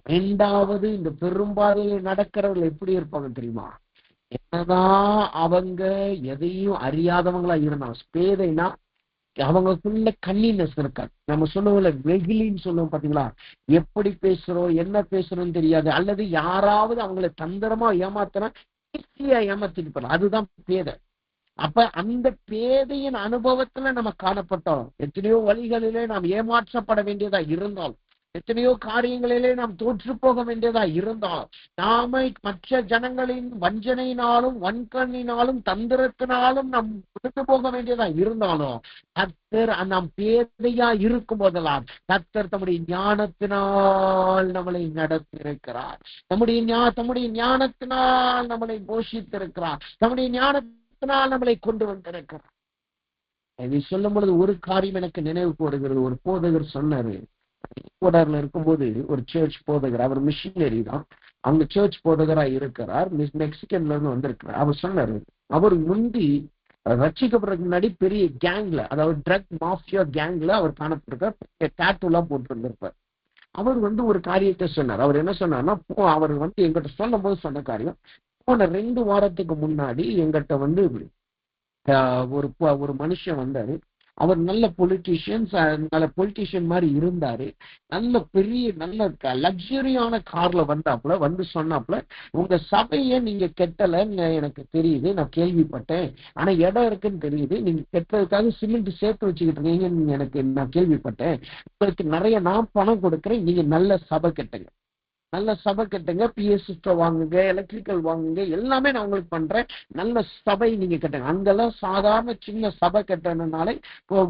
2வது, இந்த பெரும்பாதையிலே நடக்கிறவர்கள் எப்படி இருப்பாங்க தெரியுமா? என்னதான் அவங்க எதையும் அறியாதவங்களா இருந்தாலும், பேதைனா அவங்களுக்குள்ள கன்னினஸ் இருக்காது. நம்ம சொல்லுவோம்ல, வெகுலின்னு சொல்லுவோம் பாத்தீங்களா? எப்படி பேசுறோம் என்ன பேசுறோம்னு தெரியாது, அல்லது யாராவது அவங்களை தந்திரமா ஏமாத்தினா ஈஸியா ஏமாத்திட்டு போறோம், அதுதான் பேதை. அப்ப அந்த பேதையின் அனுபவத்துல நம்ம காணப்பட்டோம். எத்தனையோ வழிகளிலே நாம் ஏமாற்றப்பட வேண்டியதா இருந்தாலும், எத்தனையோ காரியங்களிலே நாம் தோற்று போக வேண்டியதா இருந்தால், நாம மற்ற ஜனங்களின் வஞ்சனையினாலும் வன்கண்ணினாலும் தந்திரத்தினாலும் நாம் விட்டு போக வேண்டியதா இருந்தாலும், கர்த்தர் நாம் பேதையா இருக்கும் போதெல்லாம் கர்த்தர் தம்முடைய ஞானத்தினால் நம்மளை நடத்தியிருக்கிறார். தம்முடைய ஞானத்தினால் நம்மளை போஷித்திருக்கிறார். தம்முடைய ஞானத்தினால் நம்மளை கொண்டு வந்திருக்கிறார். இதை சொல்லும் பொழுது ஒரு காரியம் எனக்கு நினைவு போடுகிறது. ஒரு போதகர் சொன்னாரு, ஈக்குவடார்ல இருக்கும்போது ஒரு சர்ச் போதகர், அவர் மிஷினரி தான், அங்க சர்ச் போதகரா இருக்கிறார், மெக்சிகன்ல இருந்து வந்திருக்கிறார். அவர் சொன்னாரு, அவர் முந்தி ரட்சிக்கப்படுறதுக்கு முன்னாடி பெரிய கேங்ல, அதாவது ட்ரக் மாஃபியா கேங்ல அவர் காணப்பட்டிருக்கார். டேட்டூ எல்லாம் போட்டு இருந்திருப்பார். அவர் ஒரு காரியத்தை சொன்னார். அவர் என்ன சொன்னார்னா, அவர் எங்கிட்ட சொல்லும் போது சொன்ன காரியம், போன 2 வாரத்துக்கு முன்னாடி எங்கிட்ட ஒரு மனுஷன் வந்தாரு. அவர் நல்ல பொலிட்டீஷியன் மாதிரி இருந்தாரு. நல்ல லக்ஸரியான கார்ல வந்தாப்புல சொன்னாப்புல, உங்க சபையை நீங்க கெட்டல எனக்கு தெரியுது, நான் கேள்விப்பட்டேன். ஆனா இடம் இருக்குன்னு தெரியுது, நீங்க கெட்டதுக்காக சிமெண்ட் சேர்த்து வச்சுக்கிட்டு இருக்கீங்கன்னு நான் கேள்விப்பட்டேன். உங்களுக்கு நிறைய நான் பணம் கொடுக்குறேன், நீங்க நல்ல சபை கட்டுங்க, பிஎஸ் சிஸ்டம் வாங்குங்க, எலக்ட்ரிக்கல் வாங்குங்க, எல்லாமே நான் உங்களுக்கு பண்றேன், நல்ல சபை நீங்க கட்டுங்க. அங்கெல்லாம் சாதாரண சின்ன சபை கட்டணும்னாலே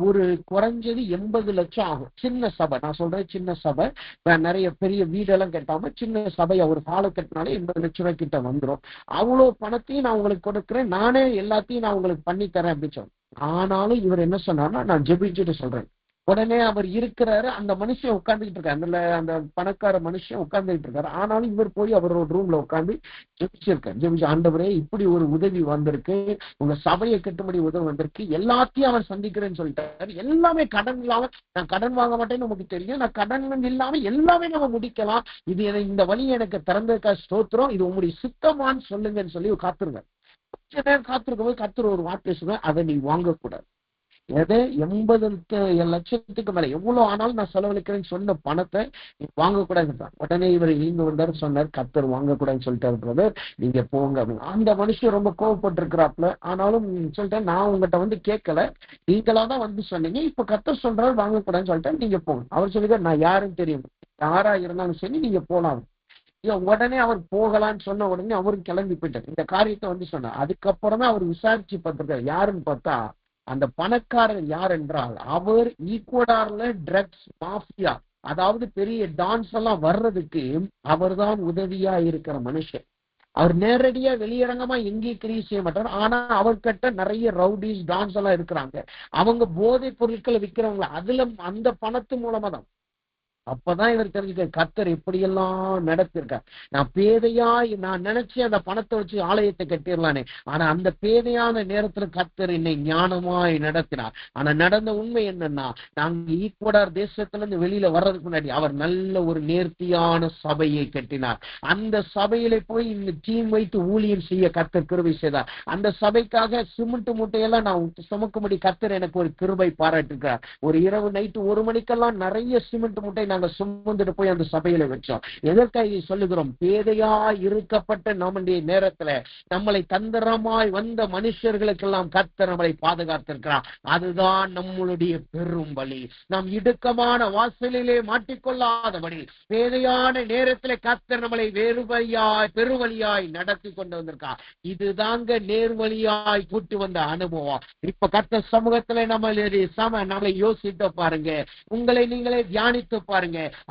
ஒரு குறைஞ்சது 80 லட்சம் ஆகும். சின்ன சபை, நான் சொல்றேன் சின்ன சபை, நிறைய பெரிய வீடெல்லாம் கட்டாம சின்ன சபை ஒரு ஹாலை கட்டினாலே 80 லட்சம் ரூபாய் கிட்ட வந்துடும். அவ்வளவு பணத்தையும் நான் உங்களுக்கு கொடுக்குறேன், நானே எல்லாத்தையும் நான் உங்களுக்கு பண்ணி தரேன் அப்படின்னு சொல்றேன். ஆனாலும் இவர் என்ன சொன்னார்னா, நான் ஜெபிச்சுட்டு சொல்றேன். உடனே அவர் இருக்கிறாரு, அந்த மனுஷன் உட்கார்ந்துகிட்டு இருக்காரு, அந்த பணக்கார மனுஷன் உட்கார்ந்துகிட்டு இருக்காரு. ஆனாலும் இவர் போய் அவரோட ரூம்ல உட்கார்ந்து ஜெபிச்சு, ஆண்டவரே இப்படி ஒரு உதவி வந்திருக்கு, உங்க சபையை கட்டும்படி உதவி வந்திருக்கு, எல்லாத்தையும் அவர் சந்திக்கிறேன்னு சொல்லிட்டாரு. எல்லாமே கடன் இல்லாம, நான் கடன் வாங்க மாட்டேன்னு நமக்கு தெரியும், நான் கடன் இல்லாம எல்லாமே நம்ம முடிக்கலாம், இந்த வழியை எனக்கு திறந்ததுக்கா ஸ்தோத்திரம், இது உங்களுடைய சித்தமான்னு சொல்லுங்கன்னு சொல்லி காத்துருங்க. கொஞ்ச நேரம் காத்திருக்கும் போது கர்த்தர் ஒரு வார்த்தை சொல்லுங்க, அதை நீ வாங்கக்கூடாது. எது 80 லட்சத்துக்கு மேல எவ்வளவு ஆனாலும் நான் செலவழிக்கிறேன்னு சொன்ன பணத்தை வாங்கக்கூடாதுன்னு உடனே இவர் இங்க வந்தாரு, சொன்னார் கர்த்தர் வாங்கக்கூடாதுன்னு சொல்லிட்டாரு பிரதர், நீங்க போங்க அப்படின்னு. அந்த மனுஷன் ரொம்ப கோவப்பட்டு இருக்கிறாப்ல. ஆனாலும் சொல்லிட்டேன், நான் உங்ககிட்ட வந்து கேட்கல, நீங்களாதான் வந்து சொன்னீங்க, இப்ப கர்த்தர் சொல்றாரு வாங்கக்கூடாதுன்னு சொல்லிட்டேன், நீங்க போங்க. அவர் சொல்லிக்க, நான் யாருன்னு தெரியும், யாரா இருந்தாலும் சரி நீங்க போலாம். உடனே அவர் போகலான்னு சொன்ன உடனே அவரும் கிளம்பி போயிட்டார். இந்த காரியத்தை வந்து சொன்னார். அதுக்கப்புறம் தான் அவர் விசாரிச்சு பார்த்திருக்காரு. யாருன்னு பார்த்தா அந்த பணக்காரர் யார் என்றால் அவர் ஈக்குவடார்ல ட்ரக்ஸ் மாஃபியா, அதாவது பெரிய டான்ஸ் எல்லாம் வர்றதுக்கு அவர் தான் உதவியா இருக்கிற மனுஷன். அவர் நேரடியா வெளியரங்கமா எங்கேயும் கிரியை செய்ய மாட்டார். ஆனா அவர்கிட்ட நிறைய ரவுடிஸ் டான்ஸ் எல்லாம் இருக்கிறாங்க. அவங்க போதைப் பொருட்களை விற்கிறவங்க, அதுல அந்த பணத்து மூலமா தான். அப்பதான் இவர் தெரிஞ்சுக்க கர்த்தர் எப்படியெல்லாம் நடத்திருக்கார். நான் பேதையாய் நான் நினைச்சு அந்த பணத்தை வச்சு ஆலயத்தை கட்டிடலானே, ஆனா அந்த பேதையான நேரத்துல கர்த்தர் என்னை ஞானமாய் நடத்தினார். ஆனா நடந்த உண்மை என்னன்னா, நாங்க ஈக்குவடார் தேசத்துல இருந்து வெளியில வர்றதுக்கு முன்னாடி அவர் நல்ல ஒரு நேர்த்தியான சபையை கட்டினார். அந்த சபையில போய் இந்த டீம் வைத்து ஊழியம் செய்ய கர்த்தர் கிருபை செய்தார். அந்த சபைக்காக சிமெண்ட் மூட்டையெல்லாம் நான் சுமக்கும்படி கர்த்தர் எனக்கு ஒரு கிருபை பாராட்டிருக்கிறார். ஒரு இரவு நைட்டு 1 மணிக்கெல்லாம் நிறைய சிமெண்ட் மூட்டை நாங்க சுமந்துட்டு போய் அந்த சபையில வச்சோம். எதற்காக சொல்லுகிறோம்? பேதையா இருக்கப்பட்ட நம்முடைய நேரத்துல நம்மளை தந்திரமாய் வந்த மனுஷர்களுக்கெல்லாம் கர்த்தர் நம்மளை பாதுகாத்திருக்கிறார். அதுதான் நம்மளுடைய பெரும் வழி. நாம் இடுக்கமான வாசலிலே மாட்டிக்கொள்ளாதபடி பேதையான நேரத்துல கர்த்தர் நம்மளை வேறு வழியாய் பெருவழியாய் நடத்தி கொண்டு வந்திருக்கார். இதுதாங்க நேர்வழியாய் கூட்டி வந்த அனுபவம். இப்ப கர்த்தர் சமூகத்துல நம்மளை யோசித்து பாருங்க, உங்களை நீங்களே தியானித்து பாருங்க.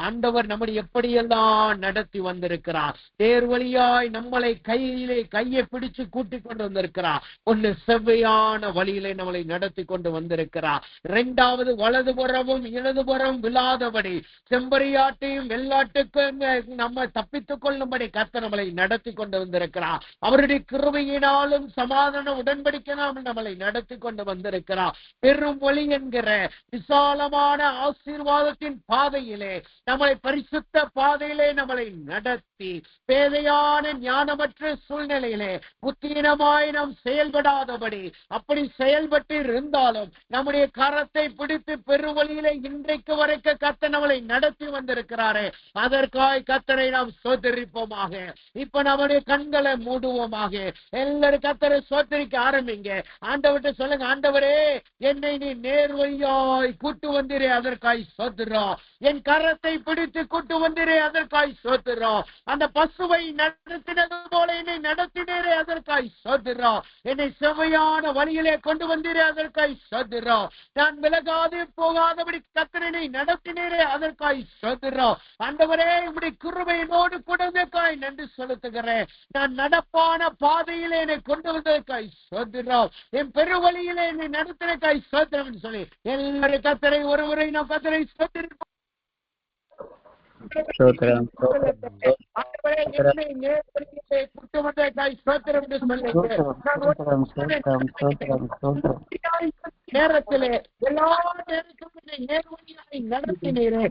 ஆண்டவர் நம்மை எப்படியெல்லாம் நடத்தி வந்திருக்கிறார். நேர்வழியாய் நம்மளை கையை பிடிச்சு கூட்டிக் கொண்டு வந்திருக்கிறார். ஒன்னு செவ்வையான வழியிலே நம்மளை நடத்தி கொண்டு வந்திருக்கிறார். 2வது வலதுபுறமும் இடதுபுறம் விழாதபடி செம்பரியாட்டையும் வெள்ளாட்டுக்கும் நம்ம தப்பித்துக் கொள்ளும்படி கர்த்தர் நம்மளை நடத்தி கொண்டு வந்திருக்கிறார். அவருடைய கிருபையினாலும் சமாதான உடன்படிக்கையினாலும் நம்மளை நடத்தி கொண்டு வந்திருக்கிறார். பெரும் வழி என்கிற விசாலமான ஆசீர்வாதத்தின் பாதையிலே நம்மளை பரிசுத்த பாதையிலே நம்மளை நடத்தி பேதையான ஞானமற்ற சூழ்நிலையிலே புத்தீனமாய் நாம் செயல்படாதபடி, அப்படி செயல்பட்டு இருந்தாலும் நம்முடைய கரத்தை பிடித்து பெருவழியிலே இன்றைக்கு வரைக்கும் கர்த்தர் நம்மளை நடத்தி வந்திருக்கிறாரே, அதற்காய் கர்த்தரை நாம் சோதரிப்போமாக. இப்ப நம்முடைய கண்களை மூடுவோமாக. எல்லாரும் கர்த்தரை சோதரிக்க ஆரம்பிங்க. ஆண்டவர்கிட்ட சொல்லுங்க, ஆண்டவரே என்னை நீ நேர்வழியாய் கூட்டு வந்திரே, அதற்காய் சோதரா. என் கரத்தை பிடித்து கூட்டு வந்திரே, அதற்காய் சோதரா. அந்த பசுவை நடத்தினது போல என்னை நடத்தினரே, அதற்காய் சோதரா. என்னை செவ்வையான வழியிலே கொண்டு வந்திரே, அதற்காய் சோதரா. நான் விலகாது போகாதபடி கர்த்தரை நடத்தினரே, அதற்காய் சோதரா. ஆண்டவரே உம்முடைய கிருபையோடு கொடுத்ததற்காய் நன்றி செலுத்துகிறேன். நான் நடப்பான பாதையிலே என்னை கொண்டு வந்ததற்காய் சோதரா. என் பெருவழியிலே என்னை நடத்தினதற்காய் சோதரம் சொல்லி எல்லாரும் கர்த்தரை ஒருவரை நாம் கர்த்தரை சோதரிப்போம். நேரத்திலே எல்லா நேர்வழியாய் நடத்தினீரே,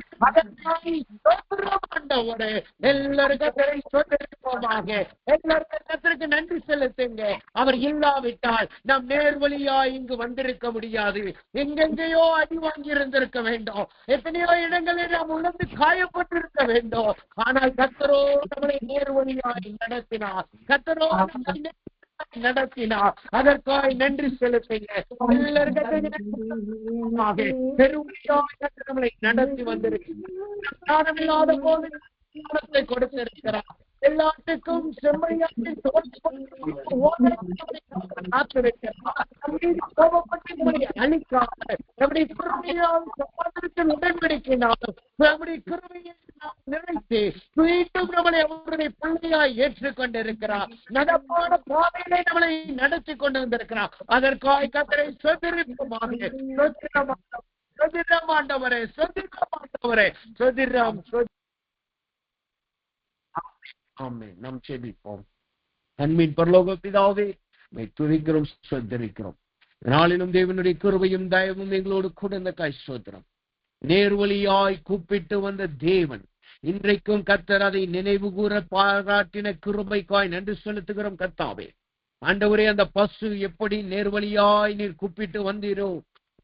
ஆண்டவரே எல்லாரும் கர்த்தரை சோதரிப்போமாக. எல்லாரும் கர்த்தருக்கு நன்றி செலுத்துங்க. அவர் இல்லாவிட்டால் நாம் நேர்வழியாய் இங்கு வந்திருக்க முடியாது. எங்கெங்கேயோ அடி வாங்கி இருந்திருக்க வேண்டும். எத்தனையோ இடங்களில் நாம் உணர்ந்து காயப்பட்டிருக்க வேண்டும். ஆனால் கர்த்தரோ நம்மளை நேர்வழியாய் நடத்தினார். கர்த்தரோ நம்மளை நடத்தினார். அதற்காய் நன்றி செலுத்துங்க. நம்மளை நடத்தி வந்திருக்கிறார். போது கொடுத்திருக்கிறார். எல்லாத்துக்கும் செம்மையாட்டு அழிக்காமல் நம்முடைய கிருபையால் சமாதானத்தில் உடன்படிக்கையினாலும் நம்முடைய கிருபையை நாம் நினைத்து மீண்டும் நம்மளை அவருடைய பிள்ளையாய் ஏற்றுக்கொண்டிருக்கிறார். நடப்பான பாதையிலே நம்மளை நடத்தி கொண்டு வந்திருக்கிறார். அதற்காக கர்த்தரை சொதிரிப்போமாக. சொதிரமாண்டவரே சொதிரமாண்டவரே சொதிரம். ஆமென். நாம் ஜெபிப்போம். அன்பின் பரலோக பிதாவே, துதிக்கிறோம், சொந்தரிக்கிறோம். நாளிலும் தேவனுடைய கிருபையும் தயவும் எங்களோடு கூட இந்த ஸ்தோத்திரம். நேர்வழியாய் கூப்பிட்டு வந்த தேவன் இன்றைக்கும் கர்த்தர் அதை நினைவு கூற பாராட்டின கிருபைக்காய் நன்றி செலுத்துகிறோம் கர்த்தாவே. ஆண்டவரே, அந்த பசு எப்படி நேர்வழியாய் நீர் கூப்பிட்டு வந்தீரோ,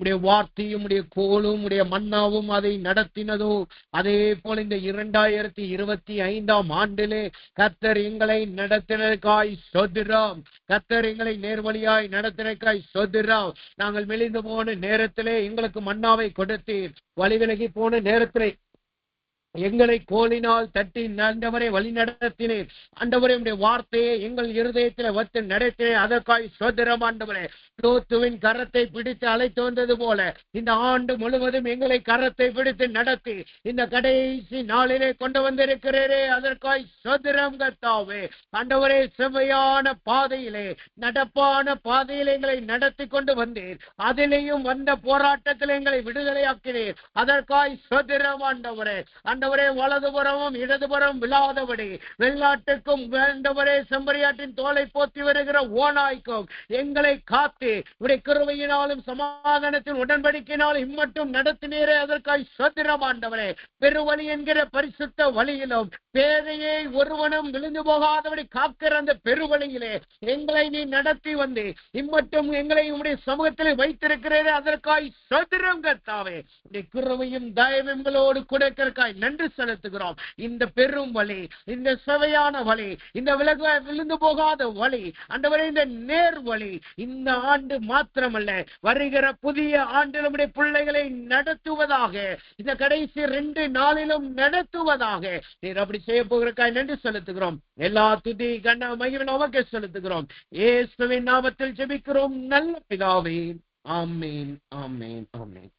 உடைய வார்த்தையும் உடைய கோலும் உடைய மன்னாவும் அதை நடத்தினதோ அதே போல இந்த 2025 ஆண்டிலே கர்த்தர் எங்களை நடத்தினதற்காய் ஸ்தோத்திரம். கர்த்தர் எங்களை நேர்வழியாய் நடத்தினதற்காய் ஸ்தோத்திரம். நாங்கள் மெலிந்து போன நேரத்திலே எங்களுக்கு மன்னாவை கொடுத்தீர். வழி விலகி போன நேரத்திலே எங்களை கோலினால் தட்டி ஆண்டவரை வழி நடத்தினேன். ஆண்டவரே உடைய வார்த்தையை எங்கள் இருதயத்தில் வைத்து நடத்தினேன். அதற்காய் ஸ்தோத்திரம் ஆண்டவரே. லோத்துவின் கரத்தை பிடித்து அழைத்து வந்தது போல இந்த ஆண்டு முழுவதும் எங்களை கரத்தை பிடித்து நடத்தி இந்த கடைசி நாளிலே கொண்டு வந்திருக்கிறீரே, அதற்காய் ஸ்தோத்திரம் கர்த்தாவே. ஆண்டவரே, செவ்வையான பாதையிலே நடப்பான பாதையிலே எங்களை நடத்தி கொண்டு வந்தீர். அதிலேயும் வந்த போராட்டத்தில் எங்களை விடுதலையாக்கினீர். அதற்காய் ஸ்தோத்திரம் ஆண்டவரே. ஆண்டவரே, வலதுபுறமும் இடதுபுறம் விழாதபடி வெள்ளாட்டுக்கும் ஆண்டவரே செம்பரியாட்டின் தோலை போத்தி வருகிற ஓநாய்க்கும் எங்களை காத்து உடைய கிருபையினாலும் சமாதானத்தின் உடன்படிக்கையினாலும் இம்மட்டும் நடத்தினீரே, அதற்காய் ஸ்தோத்திரம் ஆண்டவரே. பெருவழி என்கிற பரிசுத்த வழியிலும் பேதையை ஒருவனும் விழுந்து போகாதபடி காக்கிற அந்த பெருவழியிலே எங்களை நீ நடத்தி வந்து இம்மட்டும் எங்களை உடைய சமூகத்தில் வைத்திருக்கிறீரே, அதற்காய் ஸ்தோத்திரம் கர்த்தாவே. உடைய கிருபையும் தயவுகளோடு கொடுக்கிறக்காய் நன்றி செலுத்துகிறோம். இந்த பெரும் வழி, இந்த சுவையான வழி, இந்த விழுந்து போகாத வழி ஆண்டவரே, இந்த நேர் வழி இந்த ஆண்டு மாத்திரமல்ல வருகிற புதிய ஆண்டு நம்முடைய பிள்ளைகளை நடத்துவதாக, இந்த கடைசி 2 நாளிலும் நடத்துவதாக நீர் அப்படி செய்ய போகிறக்காய் நன்றி செலுத்துகிறோம். எல்லா துதி கன மகிமை நமக்கு செலுத்துகிறோம். இயேசுவின் நாமத்தில் ஜெபிக்கிறோம் நல்ல பிதாவே. ஆமென், ஆமென், ஆமென்.